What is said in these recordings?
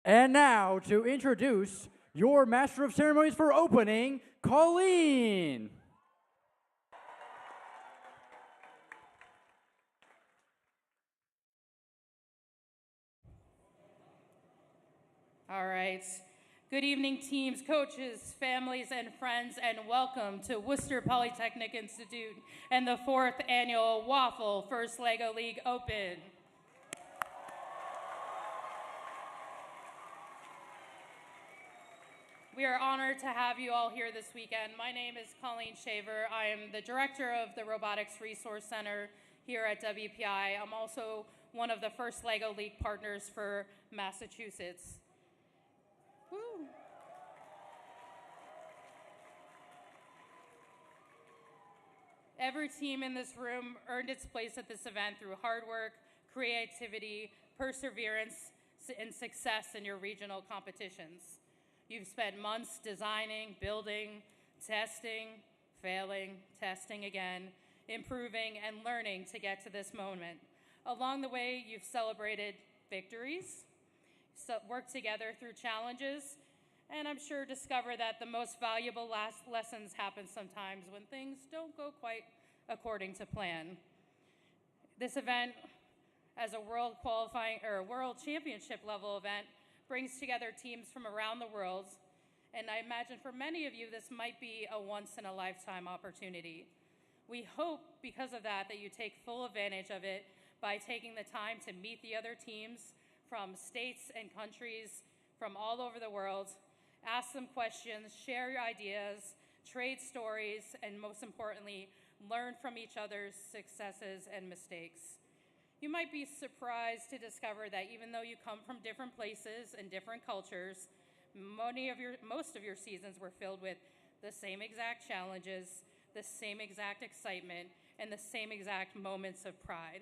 And now to introduce your Master of Ceremonies for opening, Colleen. All right. Good evening, teams, coaches, families, and friends, and welcome to Worcester Polytechnic Institute and the 4th annual Waffle First LEGO League Open. We are honored to have you all here this weekend. My name is Colleen Shaver. I am the director of the Robotics Resource Center here at WPI. I'm also one of the First LEGO League partners for Massachusetts. Woo. Every team in this room earned its place at this event through hard work, creativity, perseverance, and success in your regional competitions. You've spent months designing, building, testing, failing, testing again, improving, and learning to get to this moment. Along the way, you've celebrated victories, worked together through challenges, and I'm sure discover that the most valuable lessons happen sometimes when things don't go quite according to plan. This event, as a world qualifying or a world championship level event, brings together teams from around the world, and I imagine for many of you this might be a once-in-a-lifetime opportunity. We hope because of that you take full advantage of it by taking the time to meet the other teams from states and countries from all over the world, ask them questions, share your ideas, trade stories, and most importantly, learn from each other's successes and mistakes. You might be surprised to discover that even though you come from different places and different cultures, most of your seasons were filled with the same exact challenges, the same exact excitement, and the same exact moments of pride.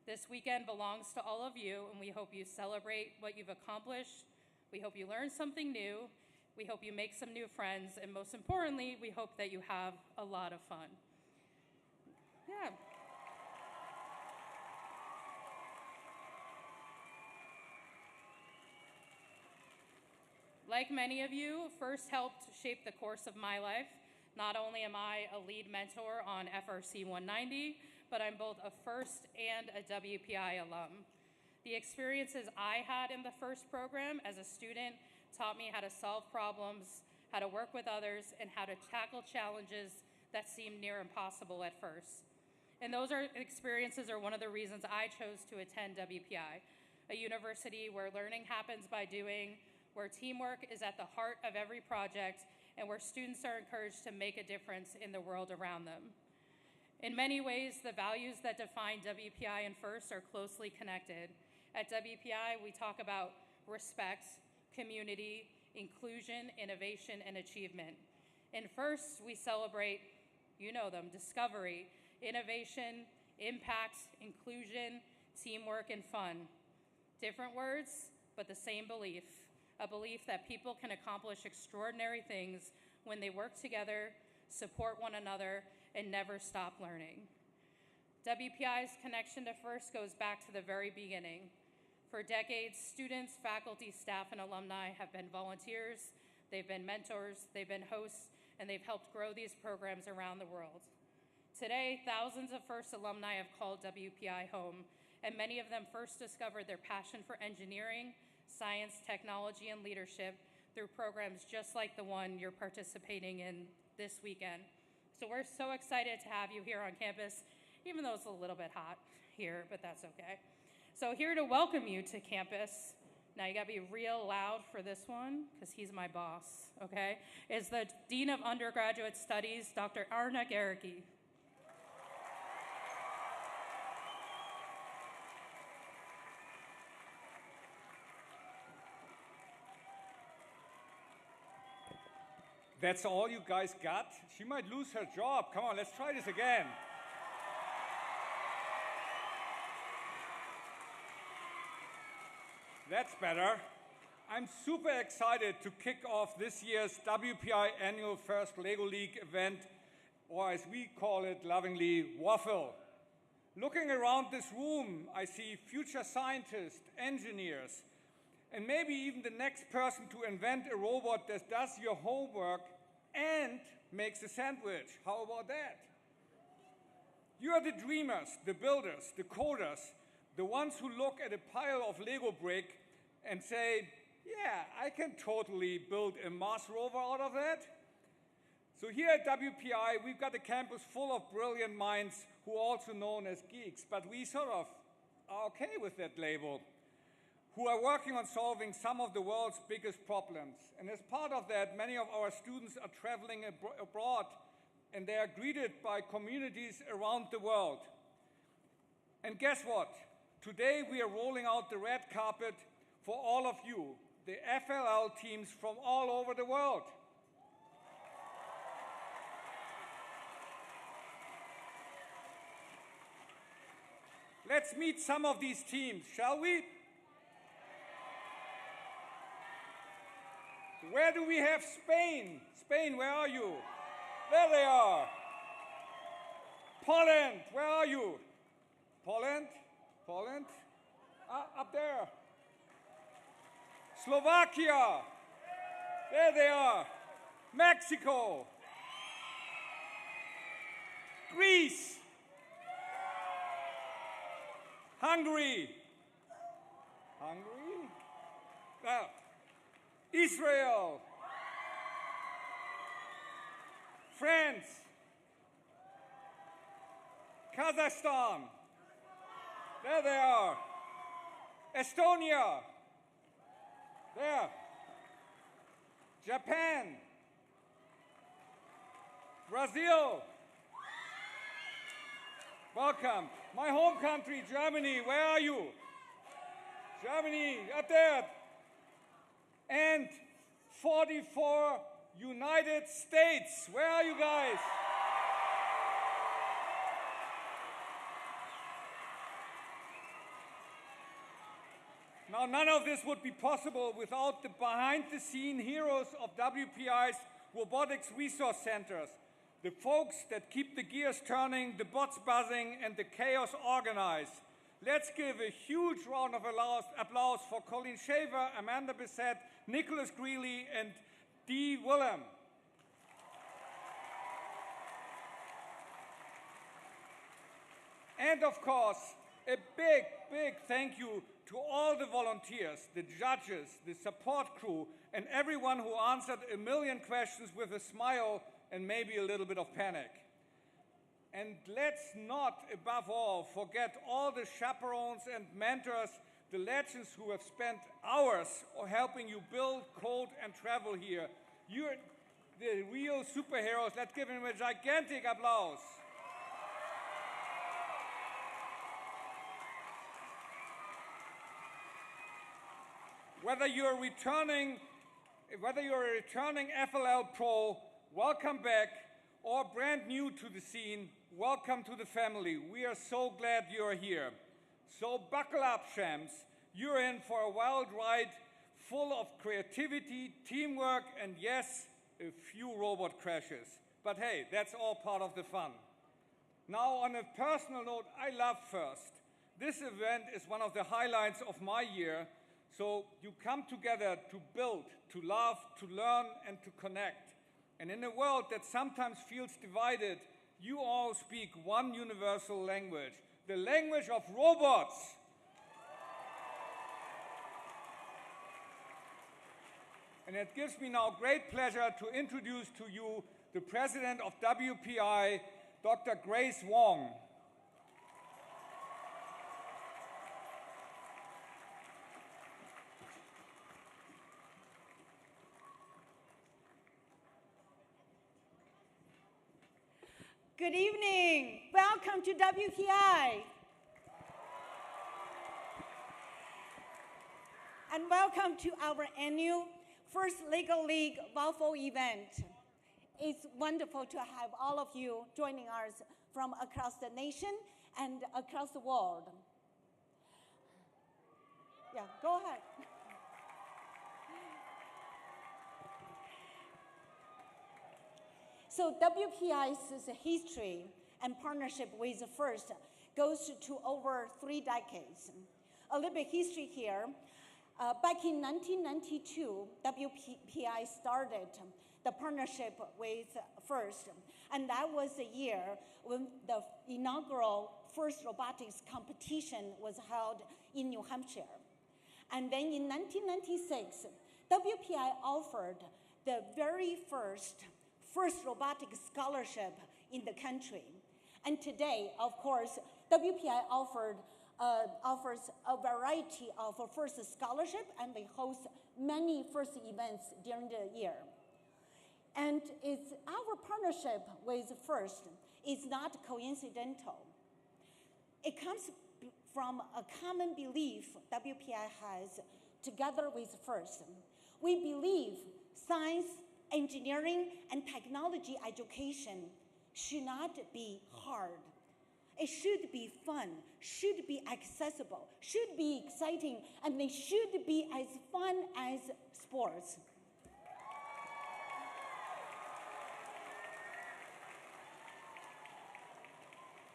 This weekend belongs to all of you, and we hope you celebrate what you've accomplished. We hope you learn something new. We hope you make some new friends, and most importantly, we hope that you have a lot of fun. Yeah. Like many of you, FIRST helped shape the course of my life. Not only am I a lead mentor on FRC 190, but I'm both a FIRST and a WPI alum. The experiences I had in the FIRST program as a student taught me how to solve problems, how to work with others, and how to tackle challenges that seemed near impossible at first. And those experiences are one of the reasons I chose to attend WPI, a university where learning happens by doing, where teamwork is at the heart of every project, and where students are encouraged to make a difference in the world around them. In many ways, the values that define WPI and FIRST are closely connected. At WPI, we talk about respect, community, inclusion, innovation, and achievement. In FIRST, we celebrate, you know them, discovery, innovation, impact, inclusion, teamwork, and fun. Different words, but the same belief. A belief that people can accomplish extraordinary things when they work together, support one another, and never stop learning. WPI's connection to FIRST goes back to the very beginning. For decades, students, faculty, staff, and alumni have been volunteers, they've been mentors, they've been hosts, and they've helped grow these programs around the world. Today, thousands of FIRST alumni have called WPI home, and many of them first discovered their passion for engineering, science, technology, and leadership through programs just like the one you're participating in this weekend. So we're so excited to have you here on campus, even though it's a little bit hot here, but that's okay. So here to welcome you to campus, now you gotta be real loud for this one, because he's my boss, okay, is the Dean of Undergraduate Studies, Dr. Arna Gericke. That's all you guys got? She might lose her job. Come on, let's try this again. That's better. I'm super excited to kick off this year's WPI Annual First LEGO League event, or as we call it lovingly, Waffle. Looking around this room, I see future scientists, engineers, and maybe even the next person to invent a robot that does your homework and makes a sandwich. How about that? You are the dreamers, the builders, the coders, the ones who look at a pile of Lego brick and say, yeah, I can totally build a Mars rover out of that. So here at WPI, we've got a campus full of brilliant minds who are also known as geeks, but we sort of are okay with that label, who are working on solving some of the world's biggest problems. And as part of that, many of our students are traveling abroad, and they are greeted by communities around the world. And guess what? Today we are rolling out the red carpet for all of you, the FLL teams from all over the world. Let's meet some of these teams, shall we? Where do we have Spain? Spain, where are you? There they are. Poland, where are you? Poland? Poland? Up there. Slovakia. There they are. Mexico. Greece. Hungary. Hungary? Israel. France. Kazakhstan. There they are. Estonia. There. Japan. Brazil. Welcome. My home country, Germany, where are you? Germany, up there. And 44 United States. Where are you guys? Now, none of this would be possible without the behind-the-scene heroes of WPI's Robotics Resource Centers, the folks that keep the gears turning, the bots buzzing, and the chaos organized. Let's give a huge round of applause for Colleen Shaver, Amanda Bissett, Nicholas Greeley, and Dee Willem. And of course, a big, big thank you to all the volunteers, the judges, the support crew, and everyone who answered a million questions with a smile and maybe a little bit of panic. And let's not, above all, forget all the chaperones and mentors, the legends who have spent hours helping you build, code, and travel here. You're the real superheroes. Let's give them a gigantic applause. Whether you're a returning FLL Pro, welcome back, or brand new to the scene, welcome to the family. We are so glad you're here. So buckle up, champs. You're in for a wild ride full of creativity, teamwork, and yes, a few robot crashes. But hey, that's all part of the fun. Now, on a personal note, I love FIRST. This event is one of the highlights of my year. So you come together to build, to love, to learn, and to connect. And in a world that sometimes feels divided, you all speak one universal language, the language of robots. And it gives me now great pleasure to introduce to you the president of WPI, Dr. Grace Wong. Good evening. Welcome to WPI. And welcome to our annual First Lego League Waffle event. It's wonderful to have all of you joining us from across the nation and across the world. Yeah, go ahead. So WPI's history and partnership with FIRST goes to over 3 decades. A little bit history here. Back in 1992, WPI started the partnership with FIRST, and that was the year when the inaugural FIRST robotics competition was held in New Hampshire. And then in 1996, WPI offered the very first robotics scholarship in the country. And today, of course, WPI offers a variety of FIRST scholarship, and we host many FIRST events during the year. And it's our partnership with FIRST is not coincidental. It comes from a common belief WPI has together with FIRST. We believe science, engineering, and technology education should not be hard. It should be fun, should be accessible, should be exciting, and they should be as fun as sports.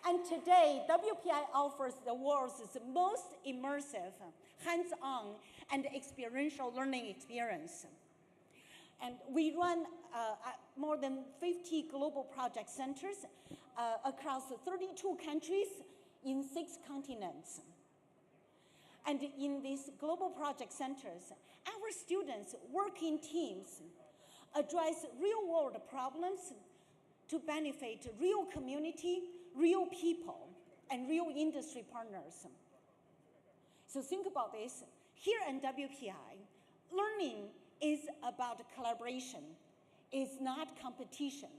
And today, WPI offers the world's most immersive, hands-on, and experiential learning experience. And we run more than 50 global project centers across 32 countries in 6 continents. And in these global project centers, our students work in teams, address real-world problems to benefit real community, real people, and real industry partners. So think about this. Here in WPI, learning is about collaboration. It's not competition.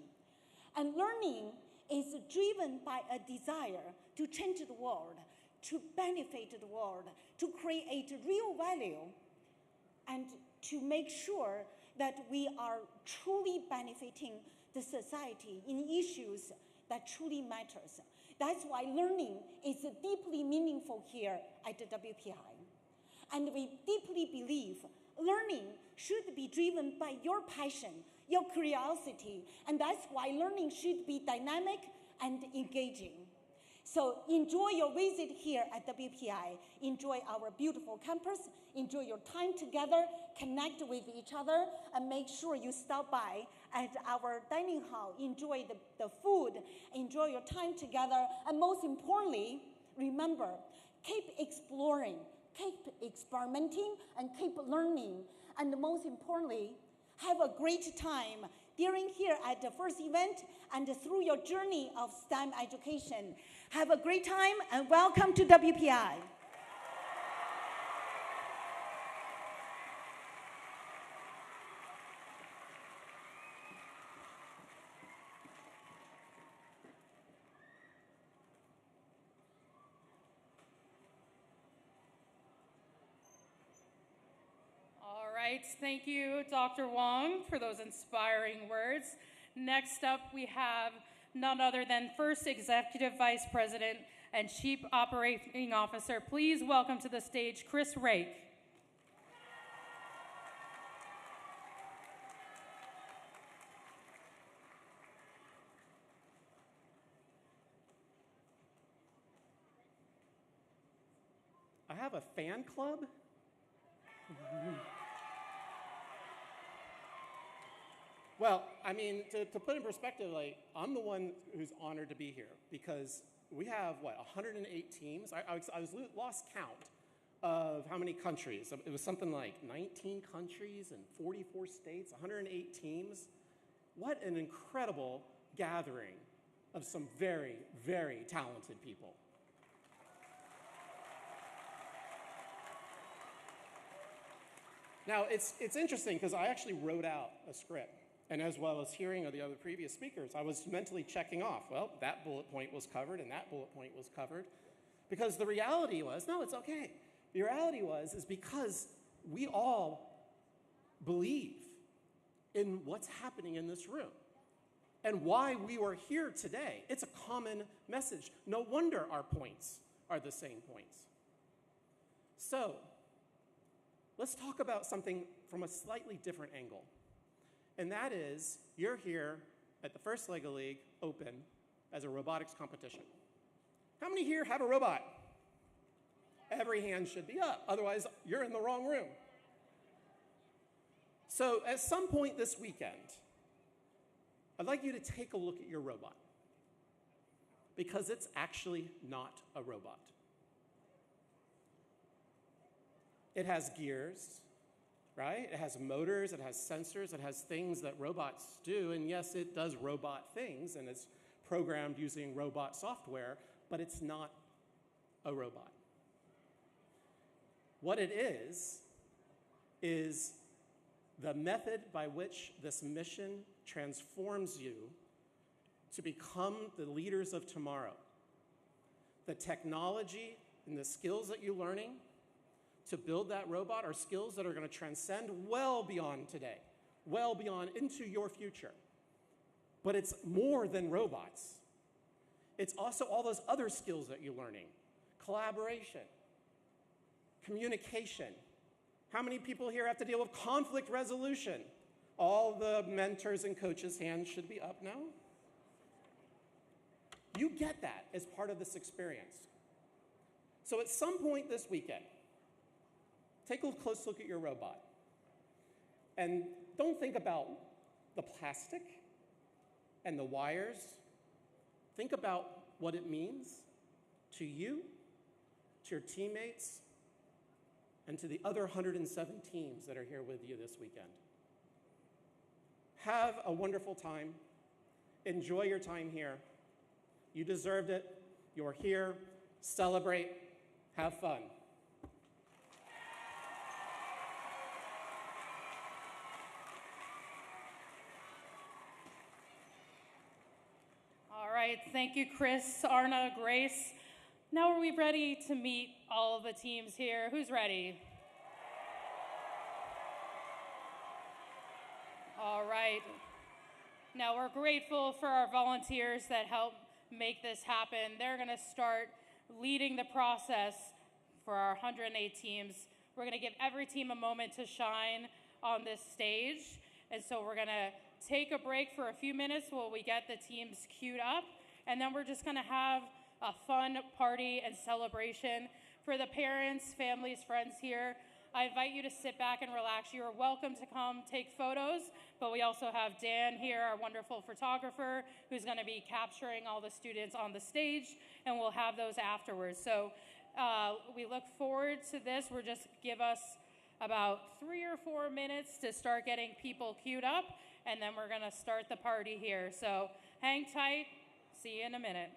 And learning is driven by a desire to change the world, to benefit the world, to create real value, and to make sure that we are truly benefiting the society in issues that truly matters. That's why learning is deeply meaningful here at the WPI. And we deeply believe learning should be driven by your passion, your curiosity, and that's why learning should be dynamic and engaging. So enjoy your visit here at WPI. Enjoy our beautiful campus. Enjoy your time together. Connect with each other, and make sure you stop by at our dining hall. Enjoy the food. Enjoy your time together. And most importantly, remember, keep exploring, keep experimenting, and keep learning. And most importantly, have a great time during here at the first event and through your journey of STEM education. Have a great time and welcome to WPI. All right, thank you, Dr. Wong, for those inspiring words. Next up, we have none other than First Executive Vice President and Chief Operating Officer. Please welcome to the stage Chris Rake. I have a fan club? Well, I mean, to put in perspective, like, I'm the one who's honored to be here because we have, 108 teams? I lost count of how many countries. It was something like 19 countries and 44 states, 108 teams. What an incredible gathering of some very, very talented people. Now, it's interesting because I actually wrote out a script. And as well as hearing of the other previous speakers, I was mentally checking off, well, that bullet point was covered and that bullet point was covered. Because the reality was, no, it's okay. The reality is because we all believe in what's happening in this room and why we were here today. It's a common message. No wonder our points are the same points. So, let's talk about something from a slightly different angle. And that is, you're here at the first LEGO League Open as a robotics competition. How many here have a robot? Every hand should be up. Otherwise, you're in the wrong room. So at some point this weekend, I'd like you to take a look at your robot, because it's actually not a robot. It has gears, right? It has motors, it has sensors, it has things that robots do, and yes, it does robot things, and it's programmed using robot software, but it's not a robot. What it is the method by which this mission transforms you to become the leaders of tomorrow. The technology and the skills that you're learning to build that robot are skills that are going to transcend well beyond today, well beyond into your future. But it's more than robots. It's also all those other skills that you're learning. Collaboration, communication. How many people here have to deal with conflict resolution? All the mentors and coaches' hands should be up now. You get that as part of this experience. So at some point this weekend, take a close look at your robot. And don't think about the plastic and the wires. Think about what it means to you, to your teammates, and to the other 107 teams that are here with you this weekend. Have a wonderful time. Enjoy your time here. You deserved it. You're here. Celebrate. Have fun. All right, thank you, Chris, Arna, Grace. Now are we ready to meet all of the teams here? Who's ready? All right. Now we're grateful for our volunteers that help make this happen. They're going to start leading the process for our 108 teams. We're going to give every team a moment to shine on this stage. And so we're going to take a break for a few minutes while we get the teams queued up. And then we're just going to have a fun party and celebration for the parents, families, friends here. I invite you to sit back and relax. You're welcome to come take photos, but we also have Dan here, our wonderful photographer, who's going to be capturing all the students on the stage, and we'll have those afterwards. So we look forward to this. Give us about 3 or 4 minutes to start getting people queued up, and then we're going to start the party here. So hang tight. See you in a minute.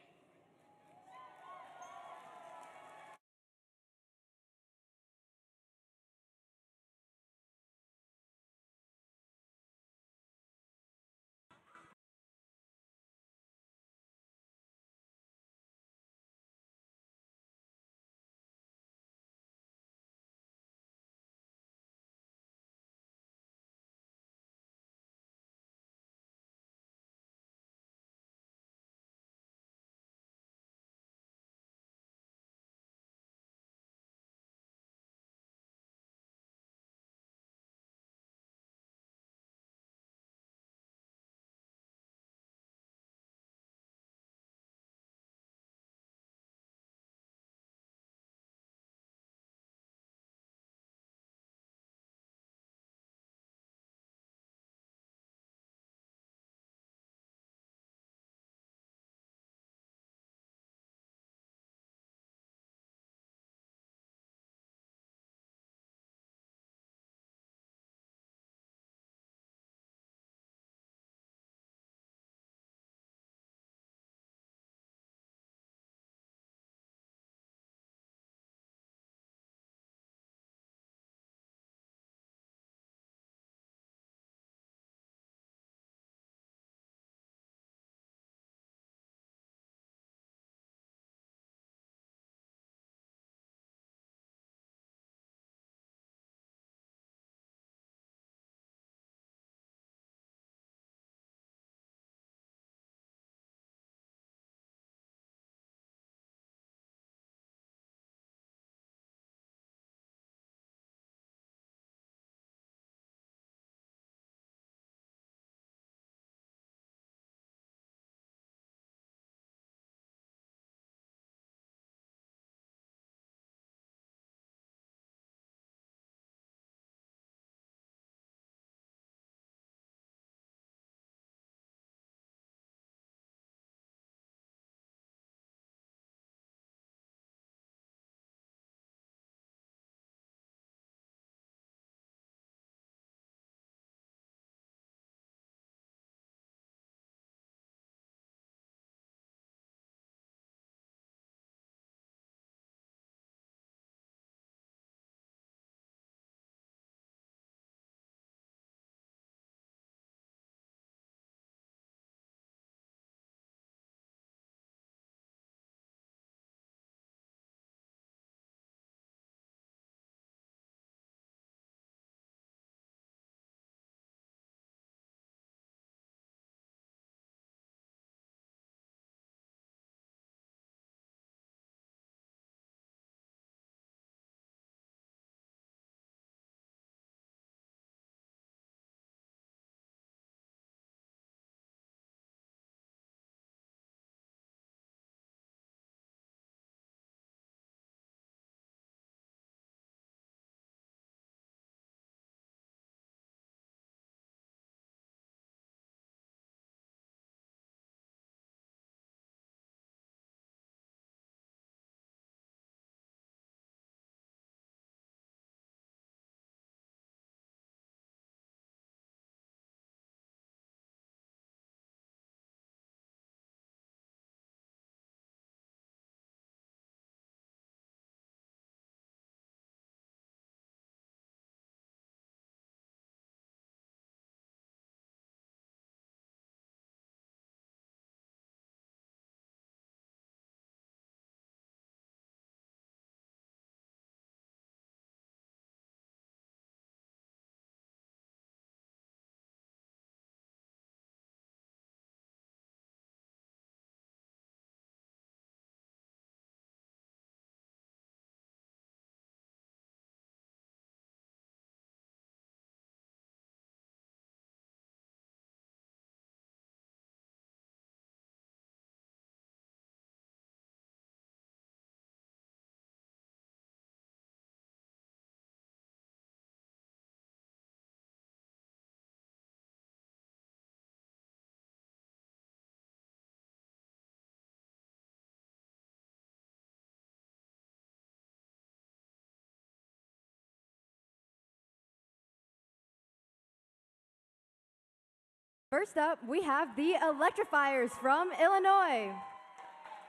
First up, we have the Electrifiers from Illinois.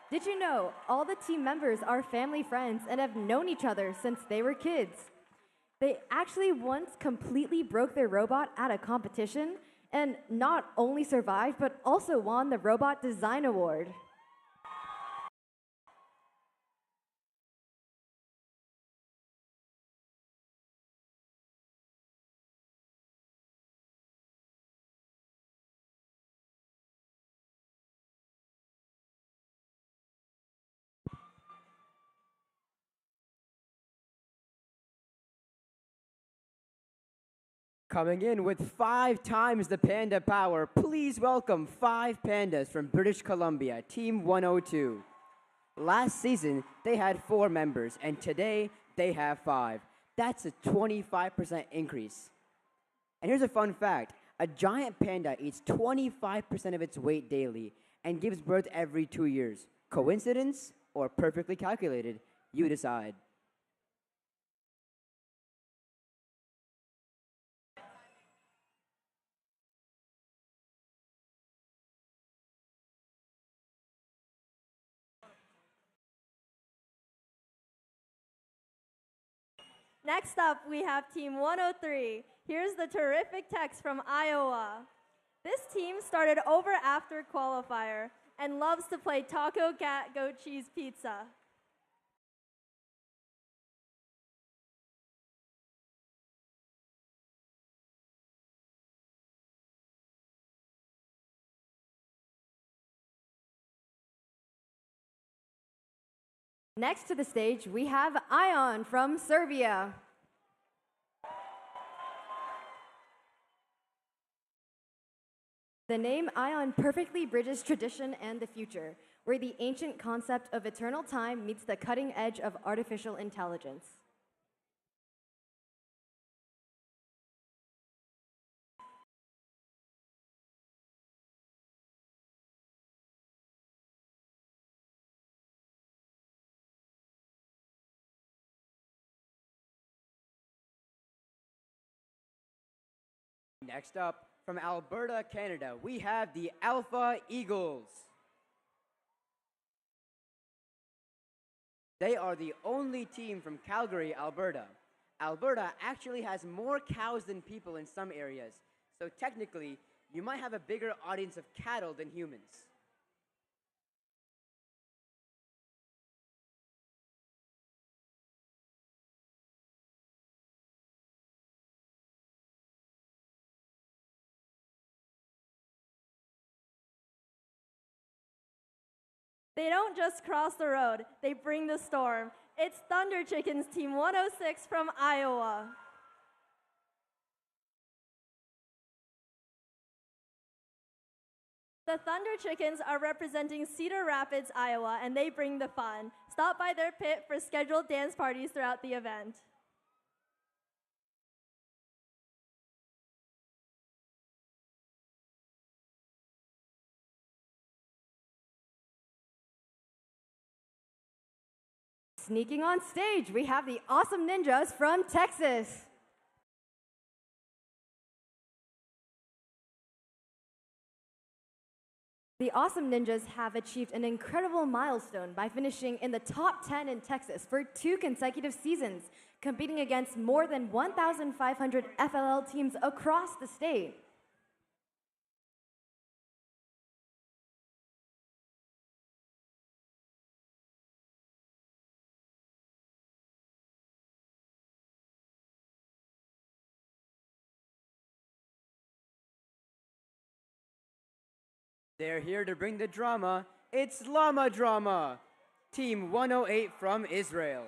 Did you know all the team members are family friends and have known each other since they were kids? They actually once completely broke their robot at a competition and not only survived, but also won the Robot Design Award. Coming in with 5 times the panda power, please welcome 5 pandas from British Columbia, Team 102. Last season, they had 4 members, and today they have 5. That's a 25% increase. And here's a fun fact. A giant panda eats 25% of its weight daily and gives birth every 2 years. Coincidence or perfectly calculated? You decide. Next up, we have Team 103. Here's the terrific text from Iowa. This team started over after qualifier and loves to play taco, cat, goat cheese pizza. Next to the stage, we have Ion from Serbia. The name Ion perfectly bridges tradition and the future, where the ancient concept of eternal time meets the cutting edge of artificial intelligence. Next up, from Alberta, Canada, we have the Alpha Eagles. They are the only team from Calgary, Alberta. Alberta actually has more cows than people in some areas, so technically, you might have a bigger audience of cattle than humans. They don't just cross the road, they bring the storm. It's Thunder Chickens Team 106 from Iowa. The Thunder Chickens are representing Cedar Rapids, Iowa, and they bring the fun. Stop by their pit for scheduled dance parties throughout the event. Sneaking on stage, we have the Awesome Ninjas from Texas. The Awesome Ninjas have achieved an incredible milestone by finishing in the top 10 in Texas for 2 consecutive seasons, competing against more than 1,500 FLL teams across the state. They're here to bring the drama. It's Llama Drama, Team 108 from Israel.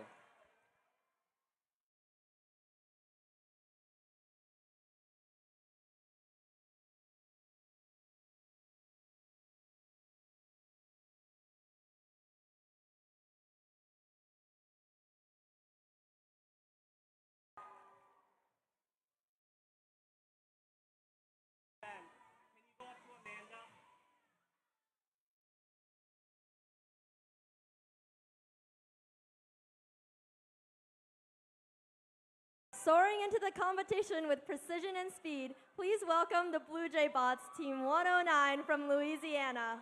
Soaring into the competition with precision and speed, please welcome the Blue Jay Bots, Team 109 from Louisiana.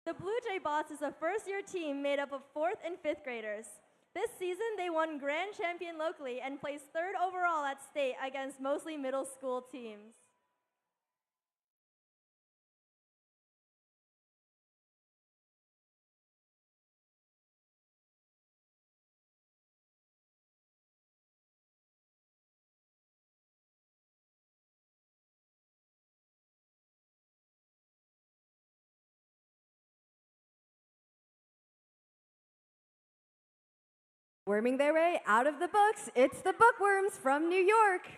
The Blue Jay Bots is a first-year team made up of 4th and 5th graders. This season, they won Grand Champion locally and placed 3rd overall at state against mostly middle school teams. Worming their way out of the books, it's the Bookworms from New York.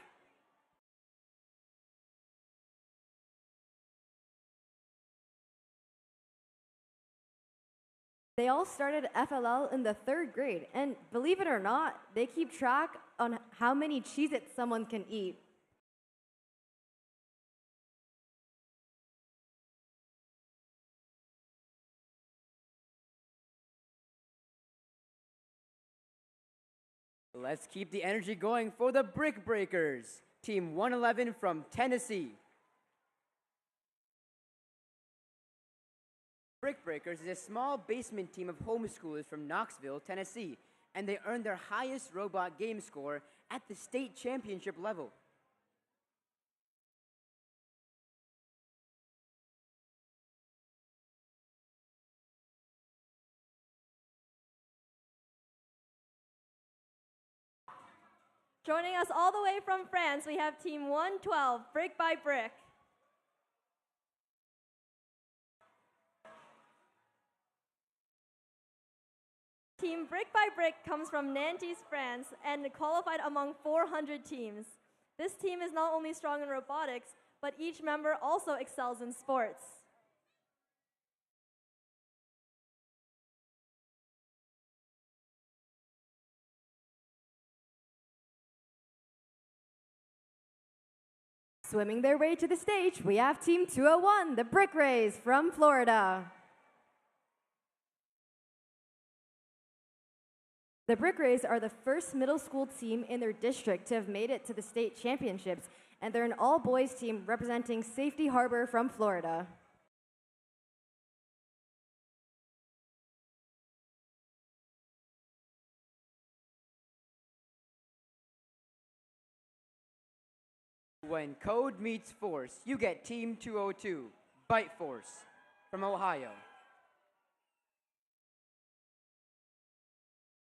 They all started FLL in the 3rd grade, and believe it or not, they keep track on how many Cheez-Its someone can eat. Let's keep the energy going for the Brick Breakers, Team 111 from Tennessee. Brick Breakers is a small basement team of homeschoolers from Knoxville, Tennessee, and they earned their highest robot game score at the state championship level. Joining us all the way from France, we have Team 112, Brick by Brick. Team Brick by Brick comes from Nantes, France, and qualified among 400 teams. This team is not only strong in robotics, but each member also excels in sports. Swimming their way to the stage, we have Team 201, the Brick Rays from Florida. The Brick Rays are the first middle school team in their district to have made it to the state championships, and they're an all-boys team representing Safety Harbor from Florida. When code meets force, you get Team 202, Bite Force, from Ohio.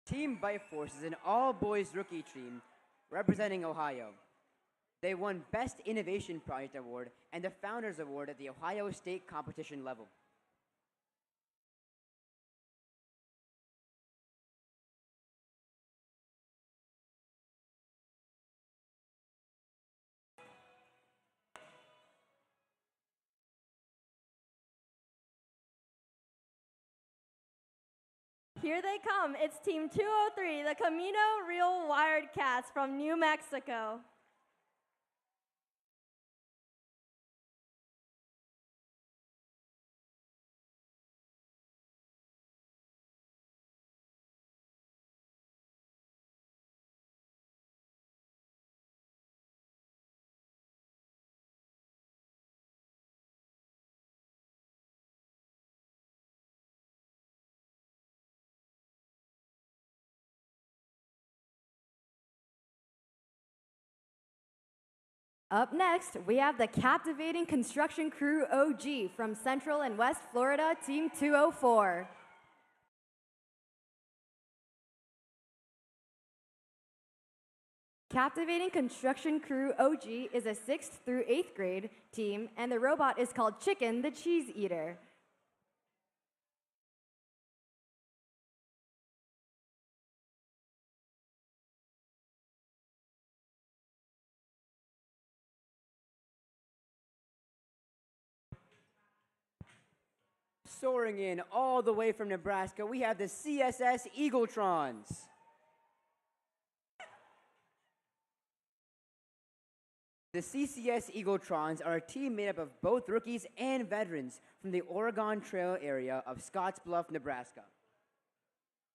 Team Bite Force is an all-boys rookie team representing Ohio. They won Best Innovation Project Award and the Founders Award at the Ohio State competition level. Here they come. It's Team 203, the Camino Real Wired Cats from New Mexico. Up next, we have the captivating construction crew OG from Central and West Florida, Team 204. Captivating Construction Crew OG is a 6th through 8th grade team, and the robot is called Chicken the Cheese Eater. Soaring in all the way from Nebraska, we have the CSS Eagletrons. The CCS Eagletrons are a team made up of both rookies and veterans from the Oregon Trail area of Scottsbluff, Nebraska.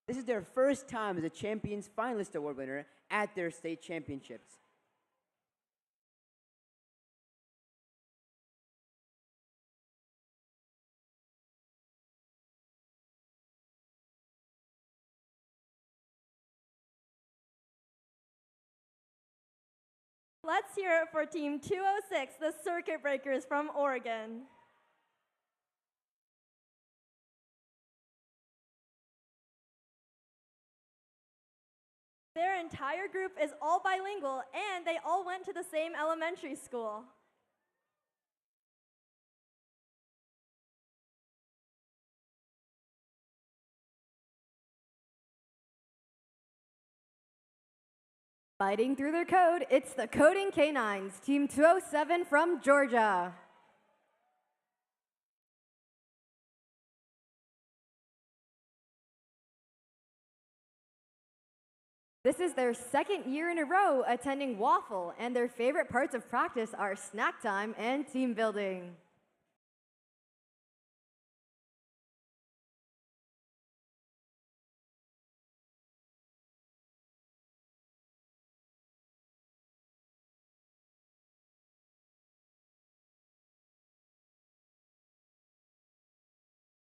This is their first time as a Champions Finalist Award winner at their state championships. Let's hear it for Team 206, the Circuit Breakers from Oregon. Their entire group is all bilingual, and they all went to the same elementary school. Fighting through their code, it's the Coding Canines, Team 207 from Georgia. This is their second year in a row attending Waffle, and their favorite parts of practice are snack time and team building.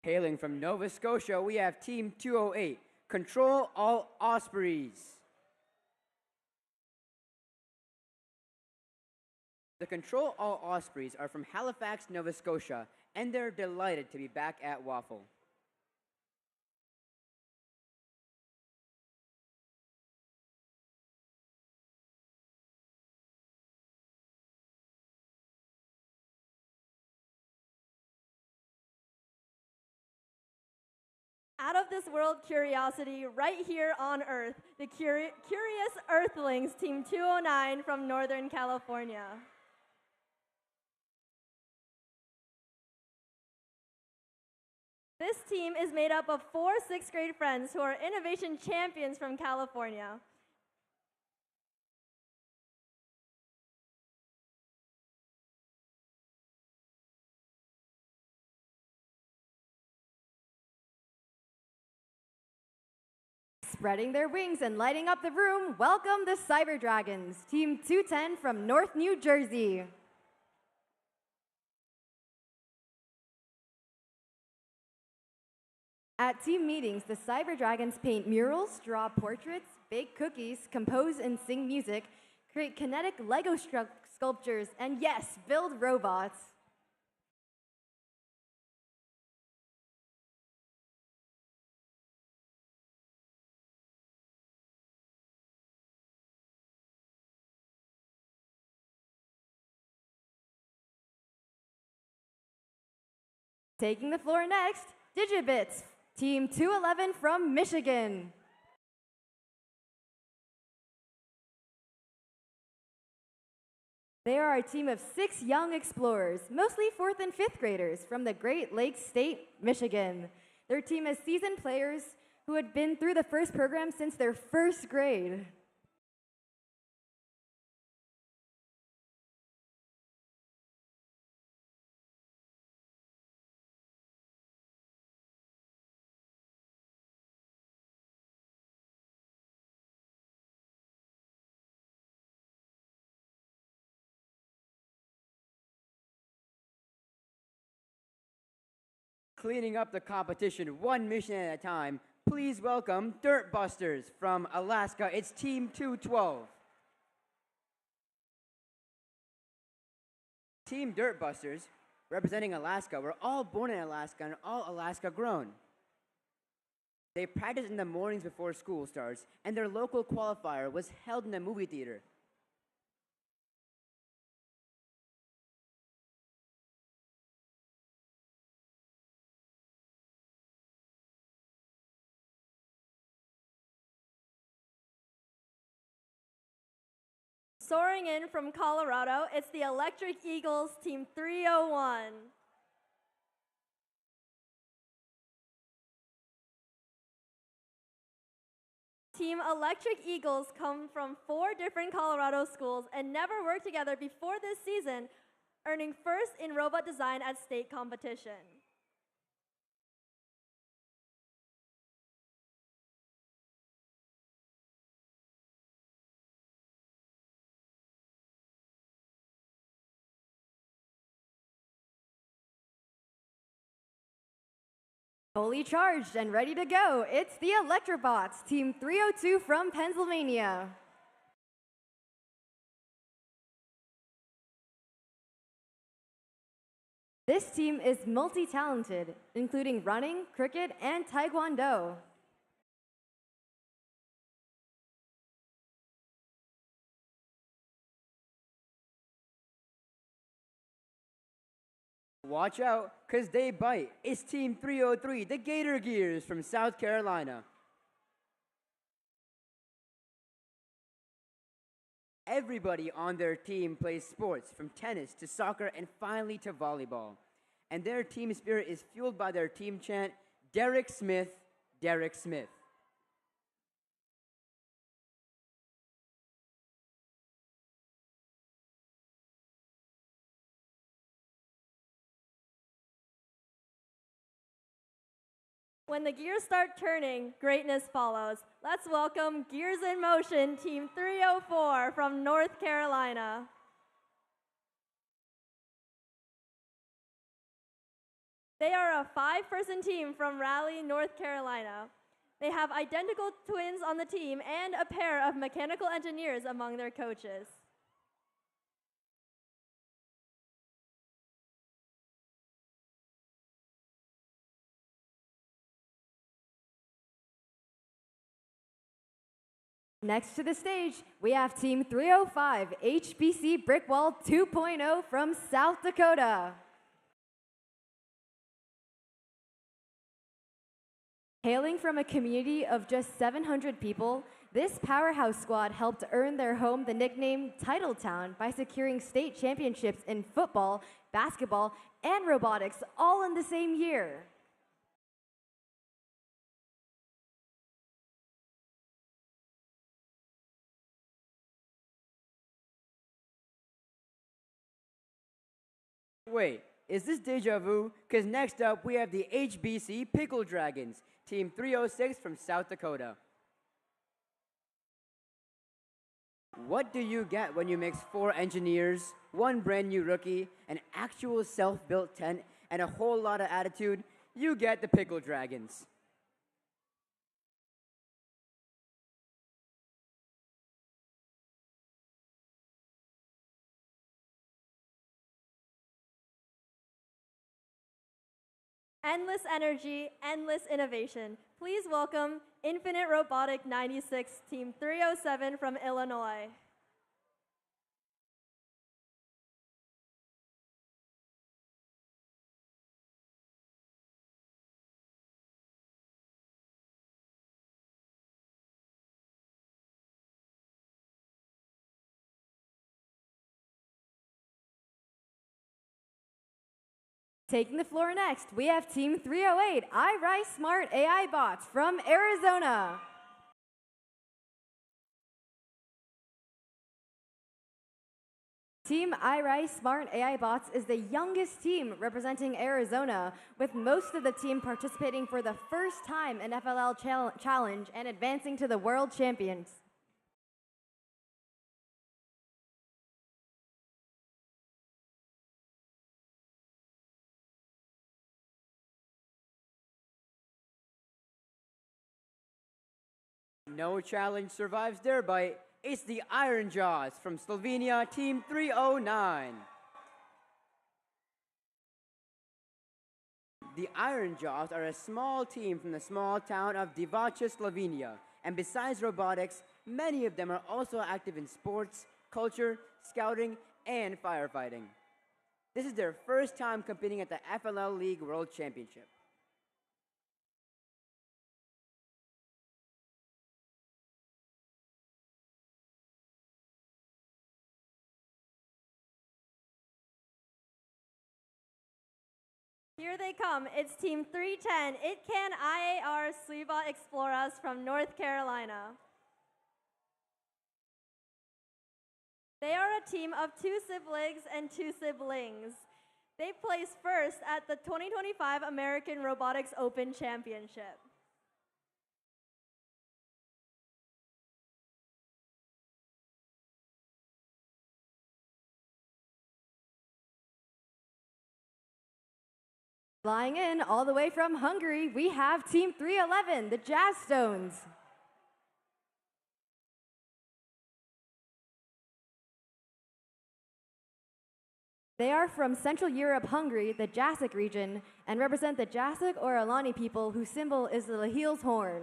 Hailing from Nova Scotia, we have Team 208, Control All Ospreys. The Control All Ospreys are from Halifax, Nova Scotia, and they're delighted to be back at Waffle. Out of this world curiosity right here on Earth, the Curious Earthlings, Team 209 from Northern California. This team is made up of 4 6th grade friends who are innovation champions from California. Spreading their wings and lighting up the room, welcome the Cyber Dragons, Team 210 from North New Jersey. At team meetings, the Cyber Dragons paint murals, draw portraits, bake cookies, compose and sing music, create kinetic Lego sculptures, and yes, build robots. Taking the floor next, Digibits, Team 211 from Michigan. They are a team of 6 young explorers, mostly 4th and 5th graders from the Great Lakes State, Michigan. Their team is seasoned players who had been through the first program since their 1st grade. Cleaning up the competition one mission at a time, please welcome Dirt Busters from Alaska. It's Team 212. Team Dirt Busters, representing Alaska, were all born in Alaska and all Alaska grown. They practice in the mornings before school starts, and their local qualifier was held in a movie theater. Soaring in from Colorado, it's the Electric Eagles, Team 301. Team Electric Eagles come from 4 different Colorado schools and never worked together before this season, earning first in robot design at state competition. Fully charged and ready to go, it's the Electrobots, Team 302 from Pennsylvania. This team is multi-talented, including running, cricket, and taekwondo. Watch out, cause they bite. It's Team 303, the Gator Gears from South Carolina. Everybody on their team plays sports, from tennis to soccer and finally to volleyball. And their team spirit is fueled by their team chant, Derek Smith, Derek Smith. When the gears start turning, greatness follows. Let's welcome Gears in Motion, Team 304 from North Carolina. They are a 5-person team from Raleigh, North Carolina. They have identical twins on the team and a pair of mechanical engineers among their coaches. Next to the stage, we have Team 305, HBC Brickwall 2.0 from South Dakota. Hailing from a community of just 700 people, this powerhouse squad helped earn their home the nickname Titletown by securing state championships in football, basketball, and robotics all in the same year. Wait, is this deja vu? Because next up we have the HBC Pickle Dragons, Team 306 from South Dakota. What do you get when you mix 4 engineers, 1 brand new rookie, an actual self-built tent, and a whole lot of attitude? You get the Pickle Dragons. Endless energy, endless innovation. Please welcome Infinite Robotic 96, Team 307 from Illinois. Taking the floor next, we have Team 308, iRise Smart AI Bots from Arizona. Team iRise Smart AI Bots is the youngest team representing Arizona, with most of the team participating for the first time in FLL Challenge and advancing to the World Champions. No challenge survives their bite. It's the Iron Jaws from Slovenia, Team 309. The Iron Jaws are a small team from the small town of Divača, Slovenia. And besides robotics, many of them are also active in sports, culture, scouting, and firefighting. This is their first time competing at the FLL League World Championship. Here they come. It's Team 310, It Can IAR Suiva Exploras from North Carolina. They are a team of 2 siblings and 2 siblings. They placed first at the 2025 American Robotics Open Championship. Flying in all the way from Hungary, we have Team 311, the Jazz Stones. They are from Central Europe, Hungary, the Jasik region, and represent the Jasik or Alani people whose symbol is the Lahil's horn.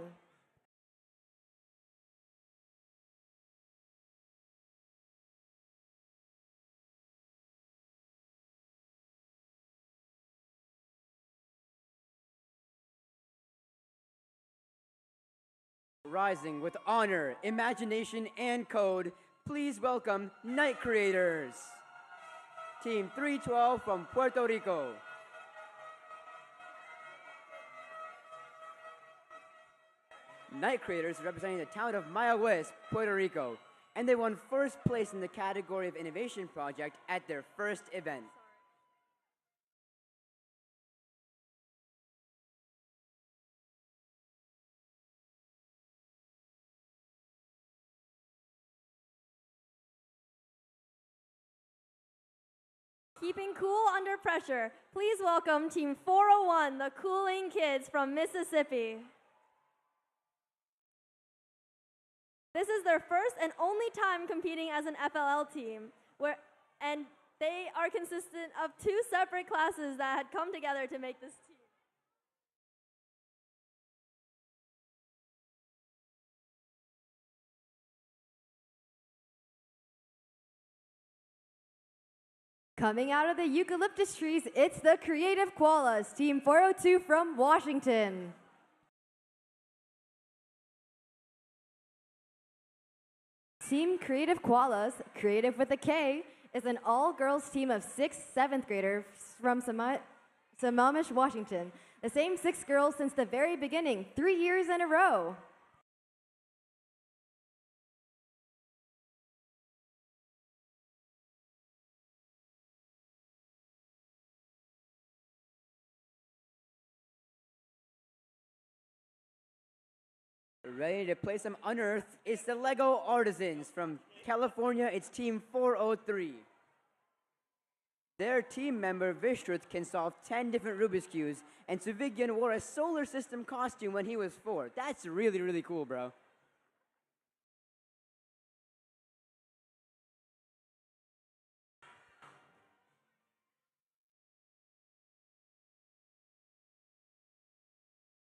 Rising with honor, imagination, and code, please welcome Night Creators. Team 312 from Puerto Rico. Night Creators representing the town of Maya West, Puerto Rico, and they won first place in the category of Innovation Project at their first event. Keeping cool under pressure, please welcome Team 401, the Cooling Kids from Mississippi. This is their first and only time competing as an FLL team, and they are consistent of two separate classes that had come together to make this team. Coming out of the eucalyptus trees, it's the Creative Koalas, Team 402 from Washington. Team Creative Koalas, creative with a K, is an all-girls team of 6th, 7th graders from Sammamish, Washington. The same 6 girls since the very beginning, 3 years in a row. Ready to play some Unearth, it's the Lego Artisans from California. It's Team 403. Their team member Vishruth can solve 10 different Rubik's Cubes, and Suvigyan wore a solar system costume when he was 4. That's really, really cool, bro.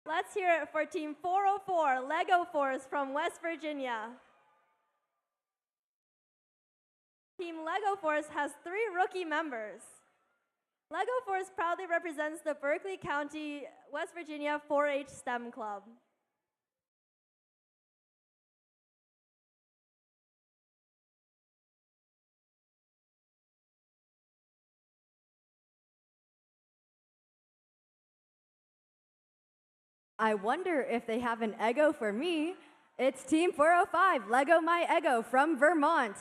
Let's hear it for Team 404, Lego Force from West Virginia. Team Lego Force has 3 rookie members. Lego Force proudly represents the Berkeley County, West Virginia 4-H STEM Club. I wonder if they have an Eggo for me. It's Team 405, Lego My Eggo from Vermont.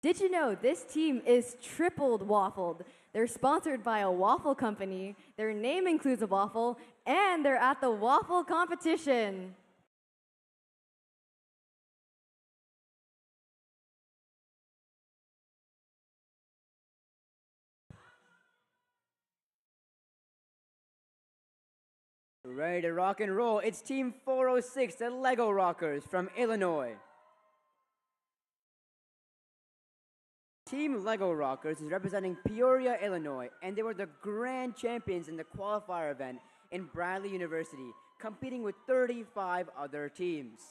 Did you know this team is tripled waffled? They're sponsored by a waffle company, their name includes a waffle, and they're at the waffle competition. Ready to rock and roll, it's Team 406, the Lego Rockers from Illinois. Team Lego Rockers is representing Peoria, Illinois, and they were the grand champions in the qualifier event in Bradley University, competing with 35 other teams.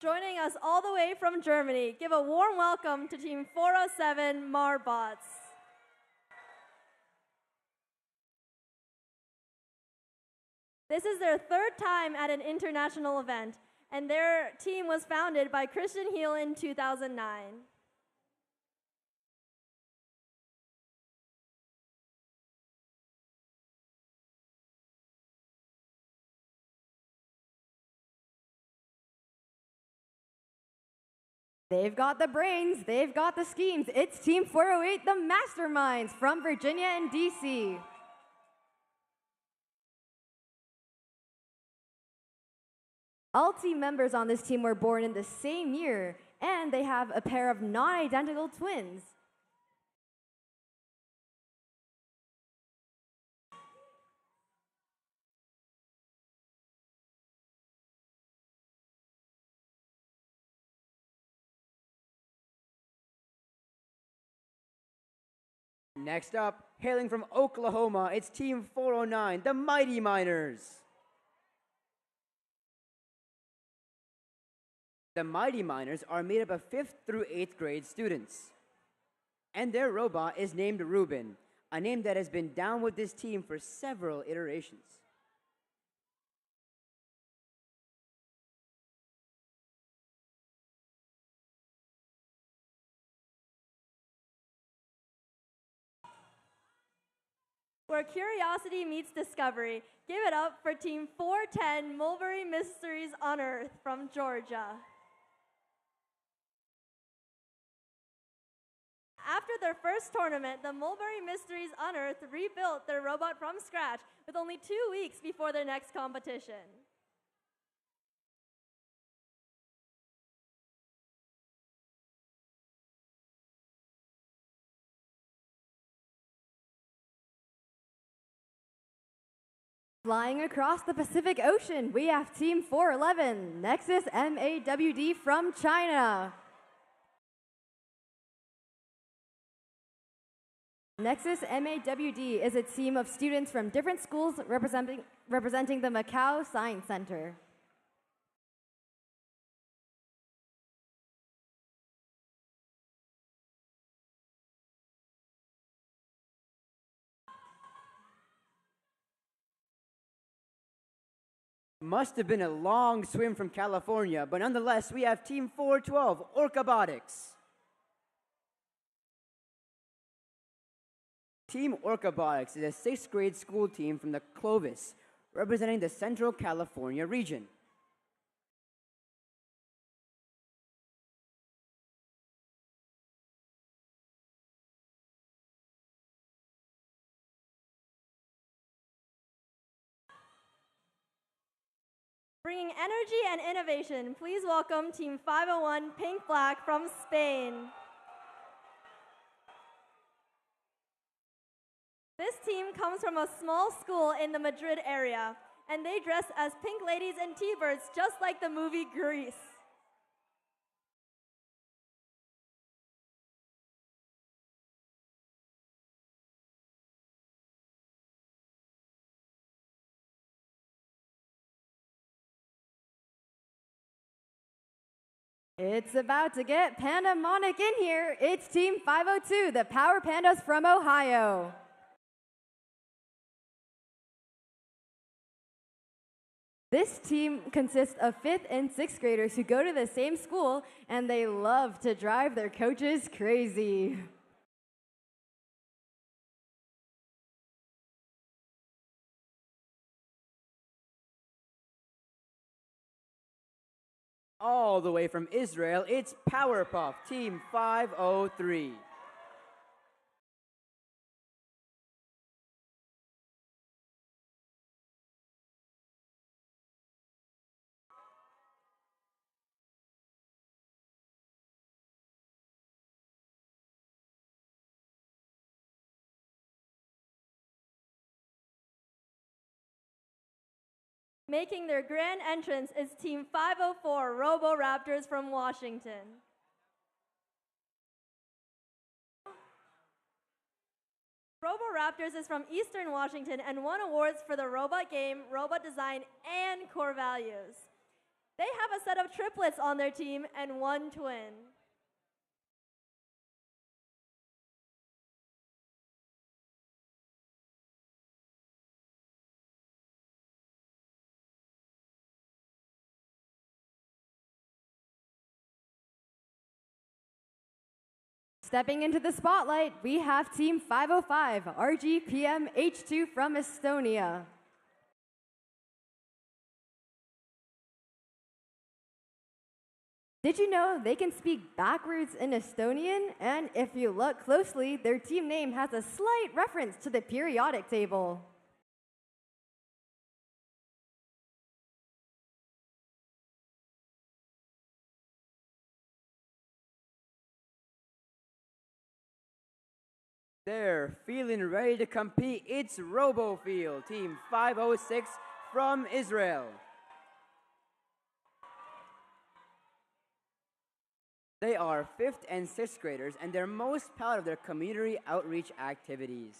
Joining us all the way from Germany, give a warm welcome to Team 407 Marbots. This is their 3rd time at an international event, and their team was founded by Christian Heel in 2009. They've got the brains, they've got the schemes. It's Team 408, the Masterminds from Virginia and DC. All team members on this team were born in the same year, and they have a pair of non-identical twins. Next up, hailing from Oklahoma, it's Team 409, the Mighty Miners. The Mighty Miners are made up of 5th through 8th grade students. And their robot is named Ruben, a name that has been down with this team for several iterations. Where curiosity meets discovery, give it up for Team 410 Mulberry Mysteries Unearthed from Georgia. After their first tournament, the Mulberry Mysteries Unearthed rebuilt their robot from scratch with only 2 weeks before their next competition. Flying across the Pacific Ocean, we have Team 411, Nexus MAWD from China. Nexus MAWD is a team of students from different schools representing the Macau Science Center. Must have been a long swim from California, but nonetheless, we have Team 412, Orcabotics. Team Orcabotics is a 6th grade school team from the Clovis, representing the Central California region. Bringing energy and innovation, please welcome Team 501 Pink Black from Spain. This team comes from a small school in the Madrid area, and they dress as pink ladies and T-birds just like the movie Grease. It's about to get pandemonic in here. It's Team 502, the Power Pandas from Ohio. This team consists of 5th and 6th graders who go to the same school, and they love to drive their coaches crazy. All the way from Israel, it's Powerpuff, Team 503. Making their grand entrance is Team 504 Robo-Raptors from Washington. Robo-Raptors is from Eastern Washington and won awards for the robot game, robot design, and core values. They have a set of triplets on their team and 1 twin. Stepping into the spotlight, we have Team 505, RGPM H2 from Estonia. Did you know they can speak backwards in Estonian? And if you look closely, their team name has a slight reference to the periodic table. They're feeling ready to compete. It's RoboField, Team 506 from Israel. They are 5th and 6th graders, and they're most proud of their community outreach activities.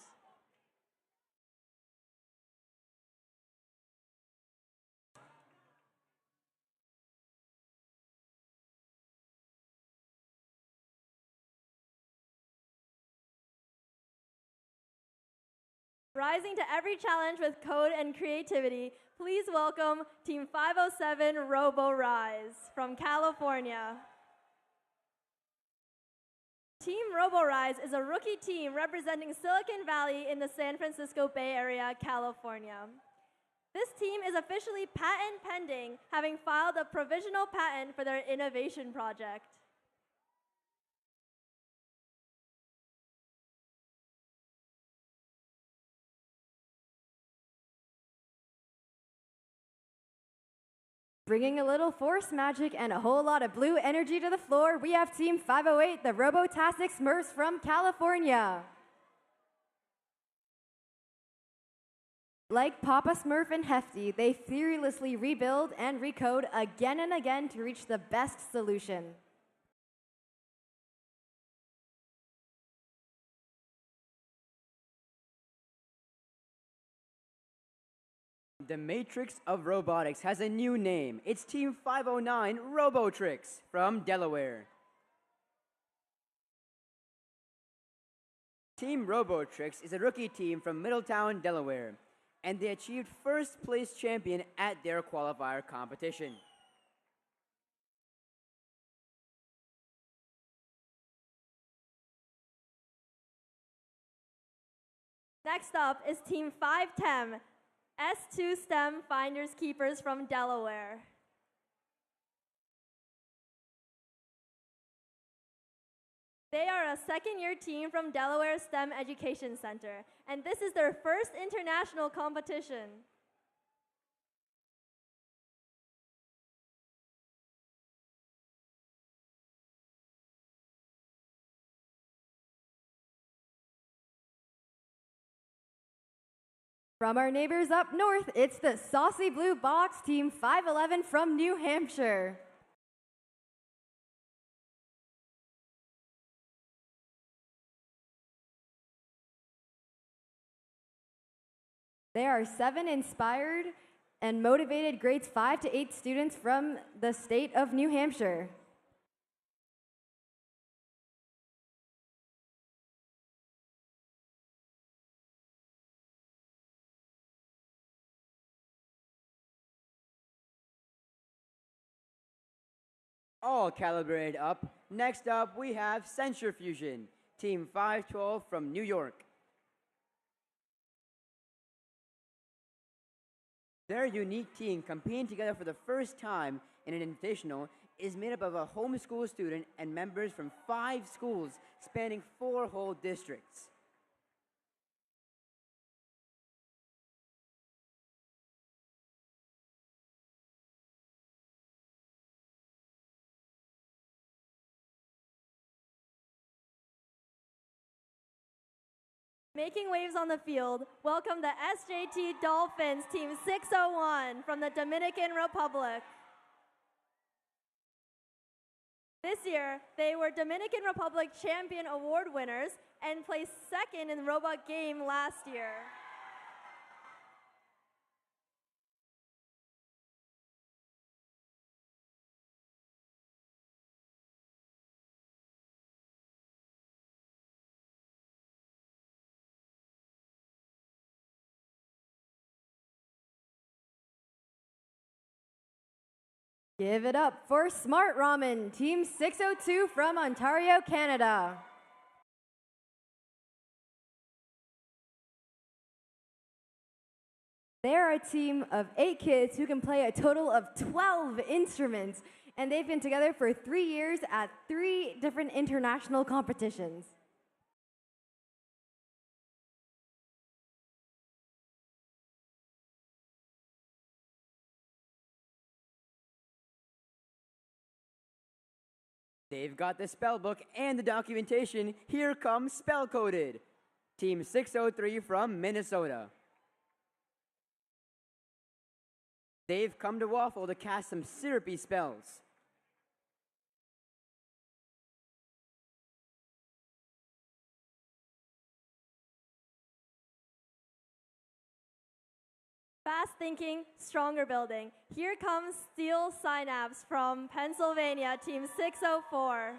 Rising to every challenge with code and creativity, please welcome Team 507 Robo Rise from California. Team Robo Rise is a rookie team representing Silicon Valley in the San Francisco Bay Area, California. This team is officially patent pending, having filed a provisional patent for their innovation project. Bringing a little force magic and a whole lot of blue energy to the floor, we have Team 508, the Robotastic Smurfs from California. Like Papa Smurf and Hefty, they fearlessly rebuild and recode again and again to reach the best solution. The Matrix of Robotics has a new name. It's Team 509 Robotrix from Delaware. Team Robotrix is a rookie team from Middletown, Delaware, and they achieved first place champion at their qualifier competition. Next up is Team 510, S2 STEM Finders Keepers from Delaware. They are a second-year team from Delaware STEM Education Center, and this is their first international competition. From our neighbors up north, it's the Saucy Blue Box, Team 511 from New Hampshire. They are 7 inspired and motivated grades 5 to 8 students from the state of New Hampshire. All calibrated up. Next up, we have Centrifusion, Team 512 from New York. Their unique team competing together for the first time in an invitational is made up of a homeschool student and members from 5 schools spanning 4 whole districts. Making waves on the field, welcome the SJT Dolphins, Team 601 from the Dominican Republic. This year, they were Dominican Republic Champion Award winners and placed second in the robot game last year. Give it up for Smart Ramen, Team 602 from Ontario, Canada. They're a team of 8 kids who can play a total of 12 instruments, and they've been together for 3 years at 3 different international competitions. They've got the spell book and the documentation. Here comes Spell Coded. Team 603 from Minnesota. They've come to Waffle to cast some syrupy spells. Fast thinking, stronger building. Here comes Steel Synapse from Pennsylvania, Team 604.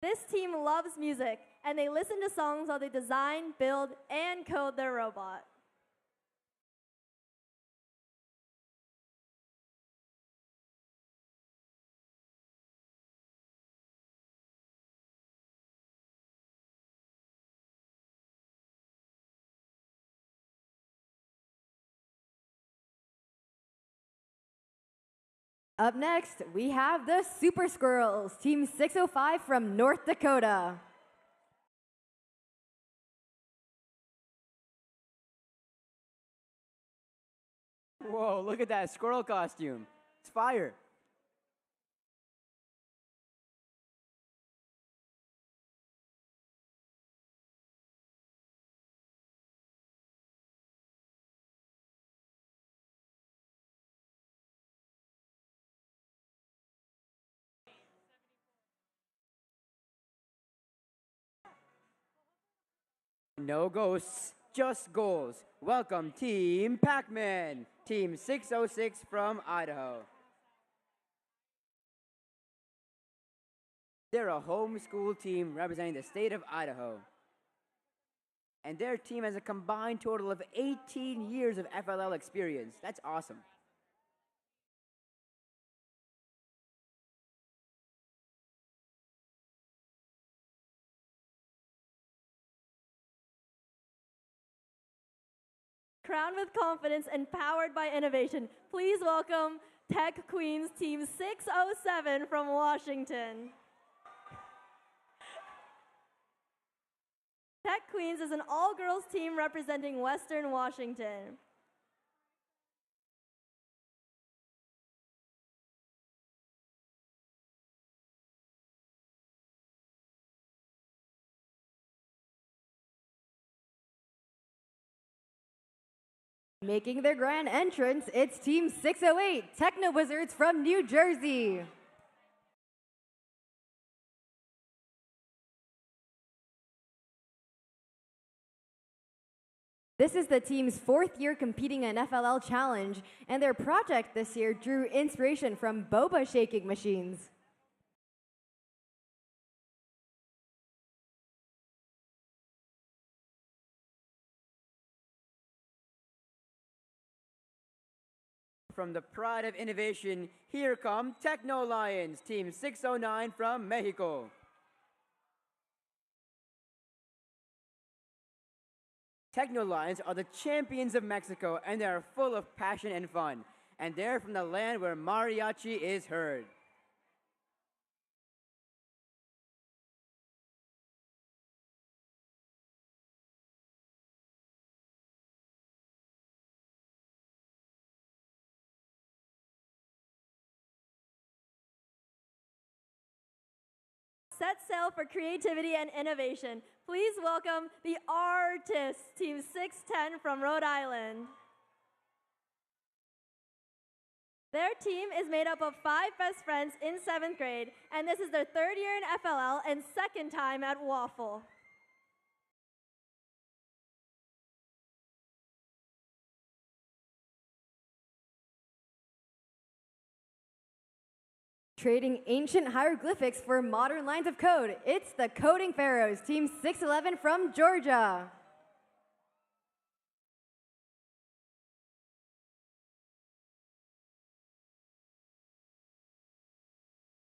This team loves music, and they listen to songs while they design, build, and code their robot. Up next, we have the Super Squirrels, Team 605 from North Dakota. Whoa, look at that squirrel costume. It's fire. No ghosts, just goals. Welcome, Team Pac-Man, Team 606 from Idaho. They're a homeschool team representing the state of Idaho. And their team has a combined total of 18 years of FLL experience. That's awesome. Crowned with confidence and powered by innovation, please welcome Tech Queens Team 607 from Washington. Tech Queens is an all-girls team representing Western Washington. Making their grand entrance, it's Team 608, Techno Wizards from New Jersey. This is the team's fourth year competing in FLL Challenge, and their project this year drew inspiration from boba shaking machines. From the pride of innovation, here come Techno Lions, Team 609 from Mexico. Techno Lions are the champions of Mexico, and they are full of passion and fun. And they're from the land where mariachi is heard. Set sail for creativity and innovation. Please welcome the artists, Team 610 from Rhode Island. Their team is made up of 5 best friends in 7th grade, and this is their 3rd year in FLL and 2nd time at Waffle. Trading ancient hieroglyphics for modern lines of code, it's the Coding Pharaohs, Team 611 from Georgia.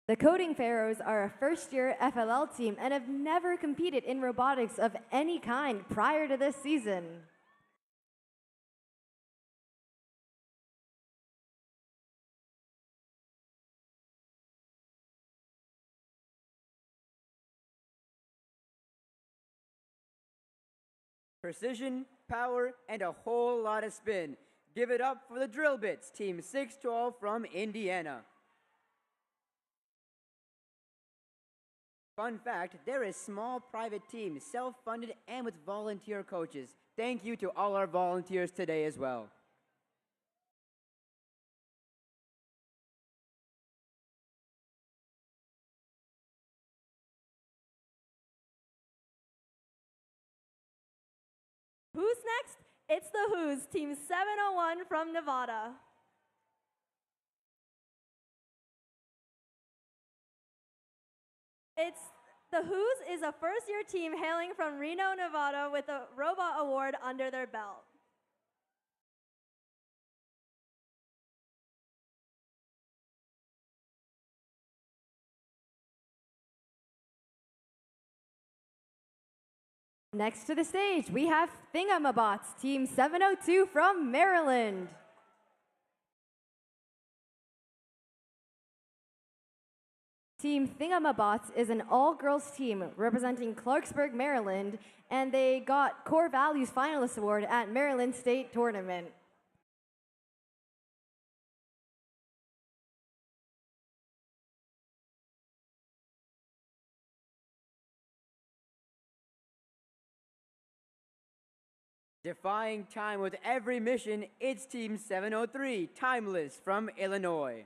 The Coding Pharaohs are a first-year FLL team and have never competed in robotics of any kind prior to this season. Precision, power, and a whole lot of spin. Give it up for the Drill Bits, Team 612 from Indiana. Fun fact, they're a small private team, self-funded and with volunteer coaches. Thank you to all our volunteers today as well. Who's next? It's the Who's, Team 701 from Nevada. The Who's is a first-year team hailing from Reno, Nevada with a Robot Award under their belt. Next to the stage, we have Thingamabots, Team 702 from Maryland. Team Thingamabots is an all-girls team representing Clarksburg, Maryland, and they got Core Values Finalist Award at Maryland State Tournament. Defying time with every mission, it's Team 703, Timeless from Illinois.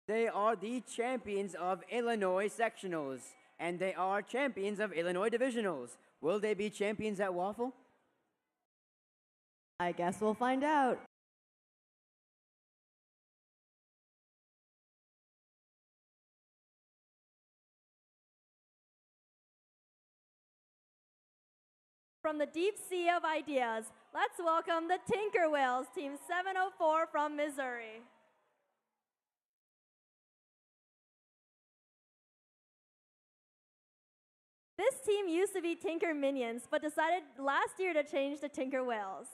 They are the champions of Illinois sectionals, and they are champions of Illinois divisionals. Will they be champions at Waffle? I guess we'll find out. From the deep sea of ideas, let's welcome the Tinker Whales, Team 704 from Missouri. This team used to be Tinker Minions, but decided last year to change to Tinker Whales.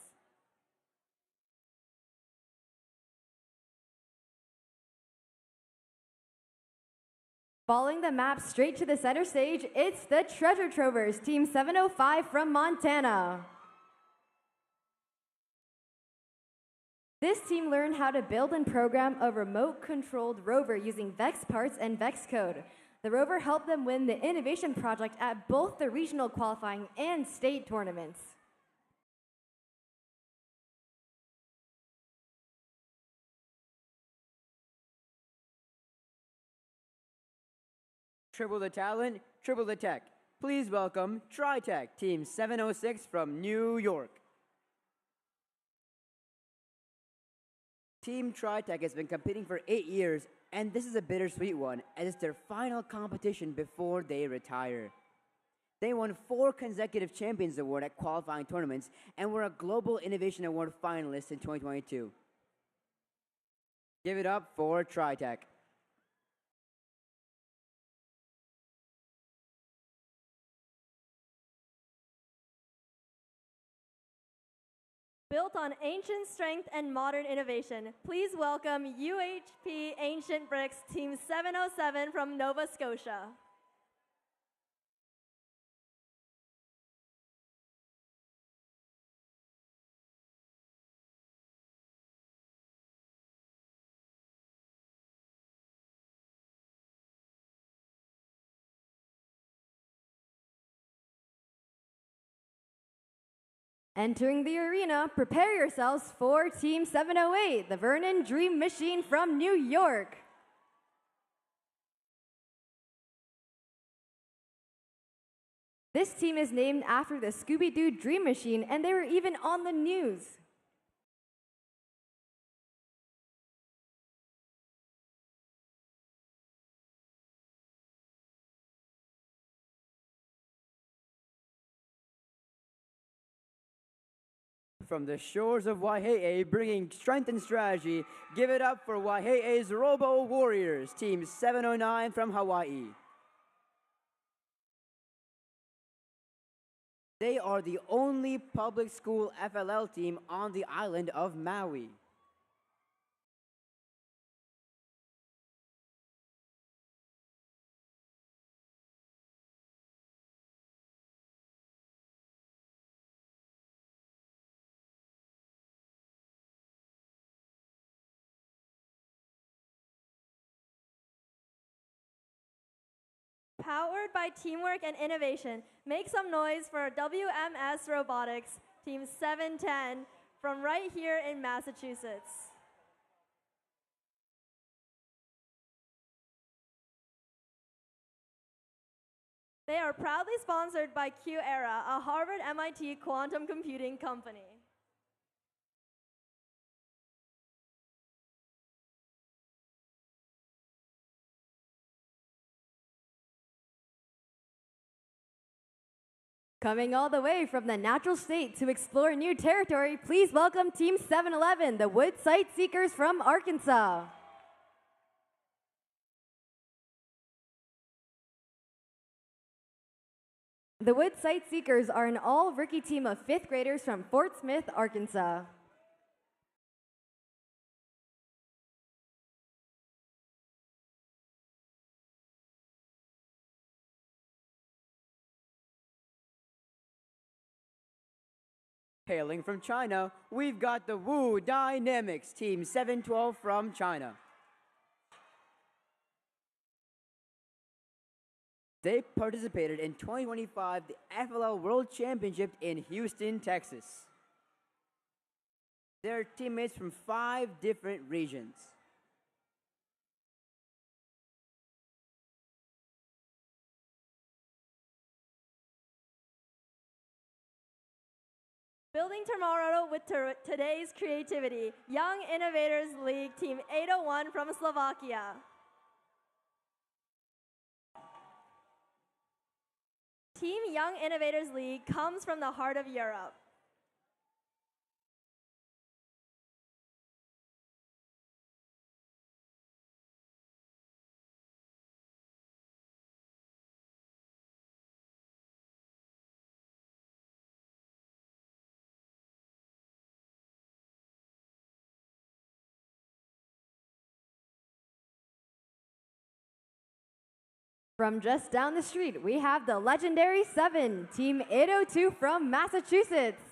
Following the map straight to the center stage, it's the Treasure Trovers, Team 705 from Montana. This team learned how to build and program a remote-controlled rover using VEX parts and VEX code. The rover helped them win the innovation project at both the regional qualifying and state tournaments. Triple the talent, triple the tech. Please welcome TriTech, Team 706 from New York. Team TriTech has been competing for 8 years, and this is a bittersweet one, as it's their final competition before they retire. They won 4 consecutive Champions Award at qualifying tournaments and were a Global Innovation Award finalist in 2022. Give it up for TriTech. Built on ancient strength and modern innovation, please welcome UHP Ancient Bricks Team 707 from Nova Scotia. Entering the arena, prepare yourselves for Team 708, the Vernon Dream Machine from New York. This team is named after the Scooby-Doo Dream Machine, and they were even on the news. From the shores of Waihe'e, bringing strength and strategy, give it up for Waihe'e's Robo Warriors, Team 709 from Hawaii. They are the only public school FLL team on the island of Maui. Powered by teamwork and innovation, make some noise for WMS Robotics, Team 710, from right here in Massachusetts. They are proudly sponsored by Q-Era, a Harvard-MIT quantum computing company. Coming all the way from the natural state to explore new territory, please welcome Team 711, the Wood Site Seekers from Arkansas. The Wood Site Seekers are an all-rookie team of 5th graders from Fort Smith, Arkansas. Hailing from China, we've got the Wu Dynamics, Team 712 from China. They participated in 2025 the FLL World Championship in Houston, Texas. They're teammates from 5 different regions. Building tomorrow with today's creativity, Young Innovators League, Team 801 from Slovakia. Team Young Innovators League comes from the heart of Europe. From just down the street, we have the legendary 7, Team 802 from Massachusetts.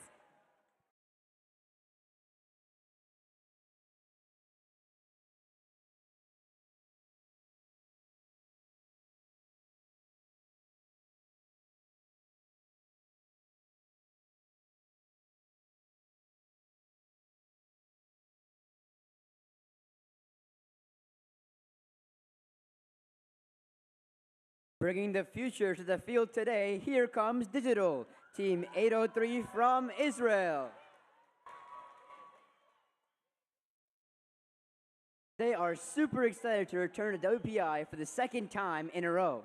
Bringing the future to the field today, here comes Digital, Team 803 from Israel. They are super excited to return to WPI for the 2nd time in a row.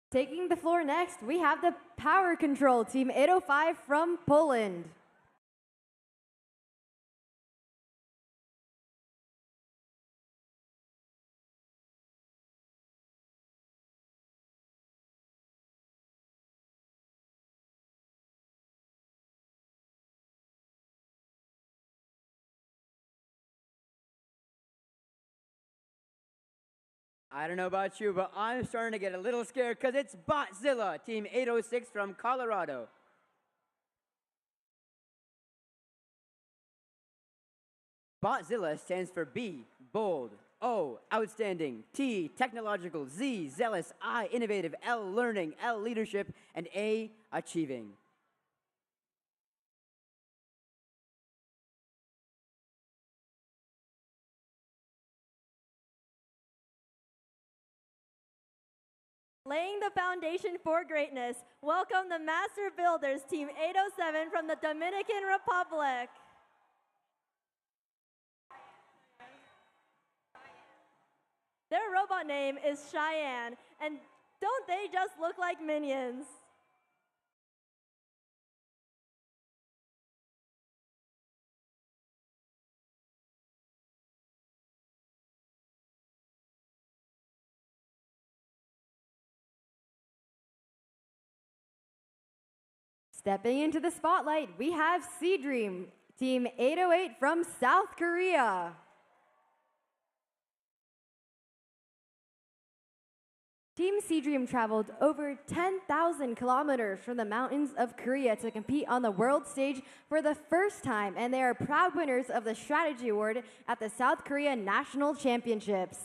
Taking the floor next, we have the Power Control, Team 805 from Poland. I don't know about you, but I'm starting to get a little scared because it's Botzilla, Team 806 from Colorado. Botzilla stands for B, bold, O, outstanding, T, technological, Z, zealous, I, innovative, L, learning, L, leadership, and A, achieving. Laying the foundation for greatness, welcome the Master Builders, Team 807 from the Dominican Republic. Their robot name is Cheyenne, and don't they just look like minions? Stepping into the spotlight, we have Sea Dream, Team 808 from South Korea. Team Sea Dream traveled over 10,000 kilometers from the mountains of Korea to compete on the world stage for the first time, and they are proud winners of the Strategy Award at the South Korea National Championships.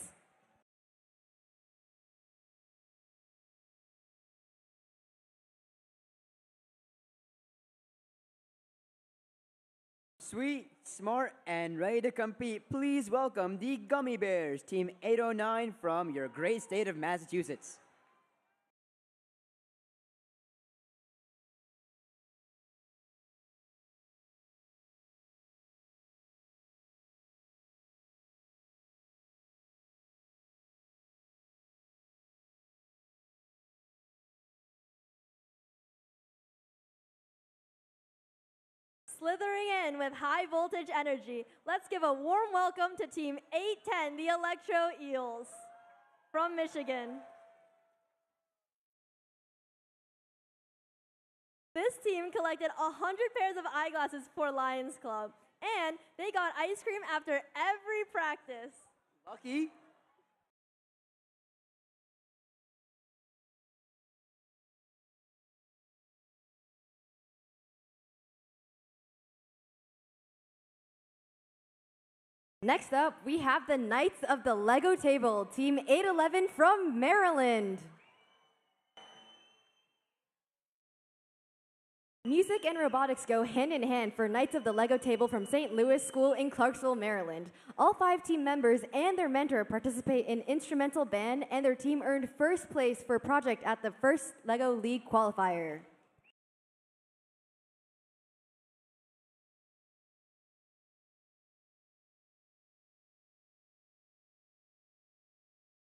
Sweet, smart, and ready to compete, please welcome the Gummy Bears, Team 809 from your great state of Massachusetts. Slithering in with high voltage energy, let's give a warm welcome to Team 810, the Electro Eels from Michigan. This team collected 100 pairs of eyeglasses for Lions Club, and they got ice cream after every practice. Lucky. Next up, we have the Knights of the Lego Table, Team 811 from Maryland. Music and robotics go hand in hand for Knights of the Lego Table from St. Louis School in Clarksville, Maryland. All 5 team members and their mentor participate in instrumental band, and their team earned first place for project at the first Lego League qualifier.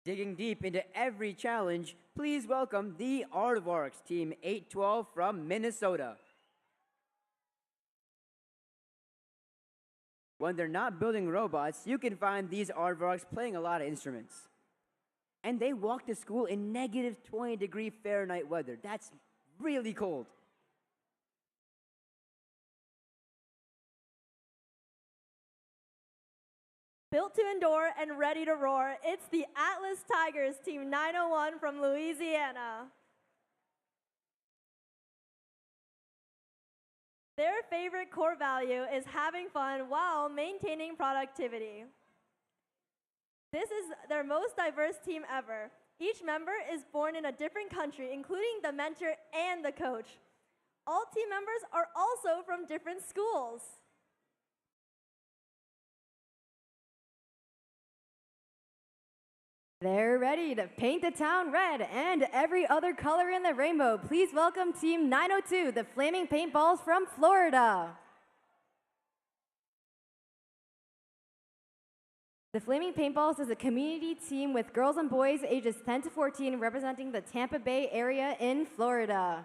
Digging deep into every challenge, please welcome the Aardvarks, Team 812 from Minnesota. When they're not building robots, you can find these aardvarks playing a lot of instruments. And they walk to school in negative 20-degree Fahrenheit weather. That's really cold. Built to endure and ready to roar, it's the Atlas Tigers, Team 901 from Louisiana. Their favorite core value is having fun while maintaining productivity. This is their most diverse team ever. Each member is born in a different country, including the mentor and the coach. All team members are also from different schools. They're ready to paint the town red and every other color in the rainbow. Please welcome Team 902, the Flaming Paintballs from Florida. The Flaming Paintballs is a community team with girls and boys ages 10 to 14 representing the Tampa Bay area in Florida.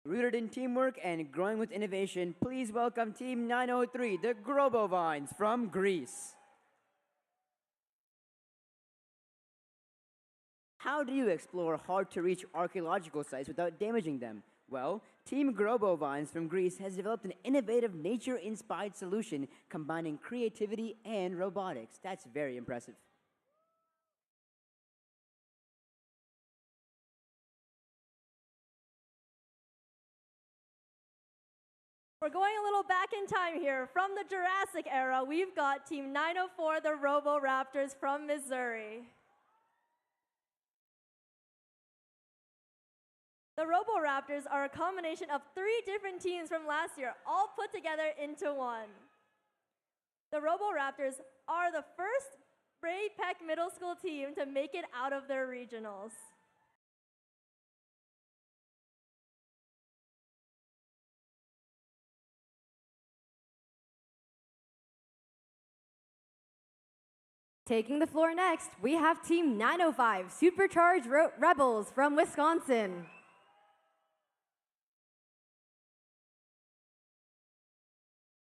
Rooted in teamwork and growing with innovation, please welcome Team 903, the Grobovines from Greece. How do you explore hard-to-reach archaeological sites without damaging them? Well, Team Grobovines from Greece has developed an innovative nature-inspired solution combining creativity and robotics. That's very impressive. We're going a little back in time here. From the Jurassic era, we've got Team 904, the Robo-Raptors from Missouri. The Robo-Raptors are a combination of 3 different teams from last year, all put together into one. The Robo-Raptors are the first Bray Peck Middle School team to make it out of their regionals. Taking the floor next, we have Team 905, Supercharged Rebels from Wisconsin.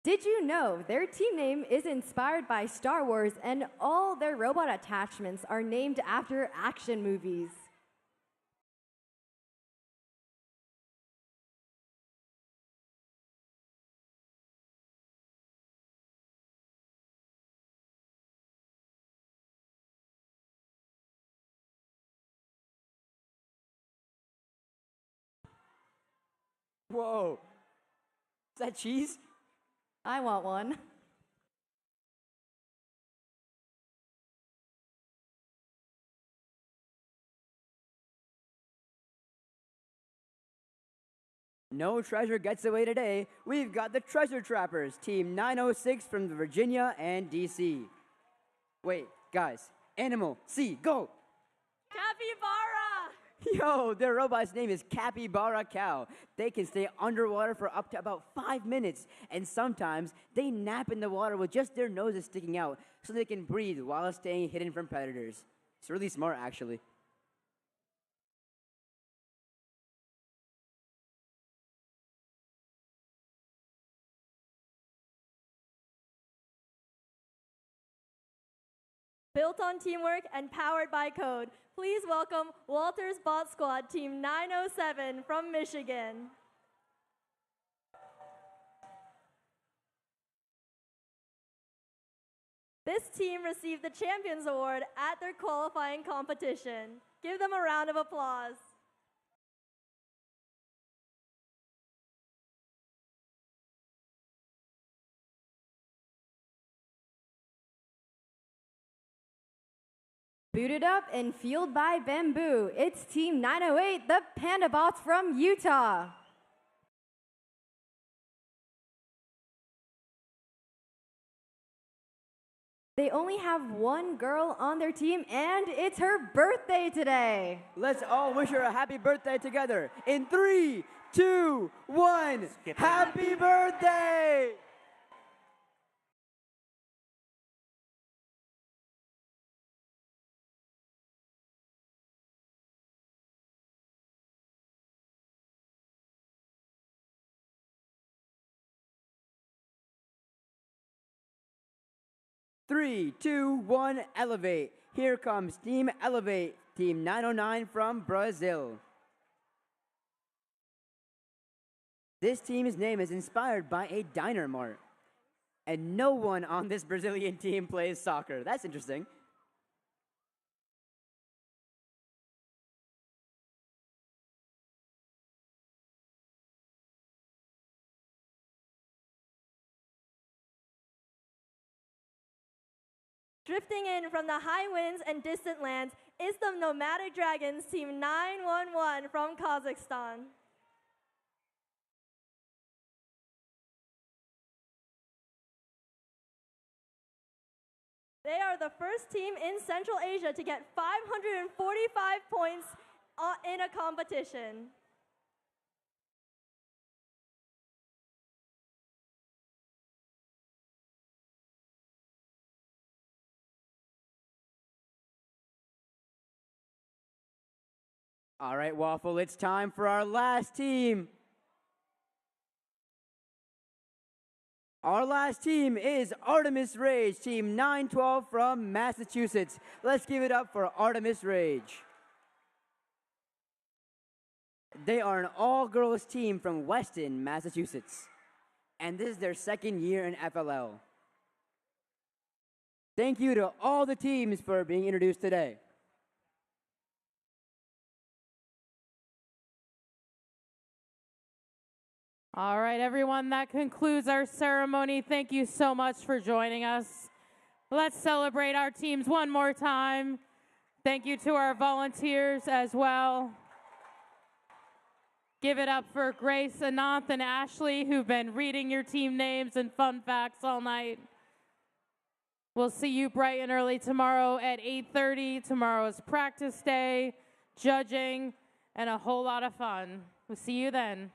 Did you know their team name is inspired by Star Wars and all their robot attachments are named after action movies? Whoa. Is that cheese? I want one. No treasure gets away today. We've got the Treasure Trappers, Team 906 from Virginia and DC. Wait, guys. Animal, C, go! Capybara! Yo, their robot's name is Capybara Cow. They can stay underwater for up to about 5 minutes, and sometimes they nap in the water with just their noses sticking out so they can breathe while staying hidden from predators. It's really smart, actually. Built on teamwork and powered by code. Please welcome Walter's Bot Squad, Team 907 from Michigan. This team received the Champions Award at their qualifying competition. Give them a round of applause. Booted up and fueled by bamboo, it's Team 908, the Panda Bots from Utah. They only have one girl on their team, and it's her birthday today. Let's all wish her a happy birthday together. In 3, 2, 1, happy birthday! Three, two, one, elevate. Here comes Team Elevate, Team 909 from Brazil. This team's name is inspired by a diner mart. And no one on this Brazilian team plays soccer. That's interesting. Drifting in from the high winds and distant lands is the Nomadic Dragons, Team 911 from Kazakhstan. They are the first team in Central Asia to get 545 points in a competition. All right, Waffle, it's time for our last team. Our last team is Artemis Rage, Team 912 from Massachusetts. Let's give it up for Artemis Rage. They are an all-girls team from Weston, Massachusetts. And this is their second year in FLL. Thank you to all the teams for being introduced today. All right, everyone, that concludes our ceremony. Thank you so much for joining us. Let's celebrate our teams one more time. Thank you to our volunteers as well. Give it up for Grace, Ananth, and Ashley, who've been reading your team names and fun facts all night. We'll see you bright and early tomorrow at 8:30. Tomorrow is practice day, judging, and a whole lot of fun. We'll see you then.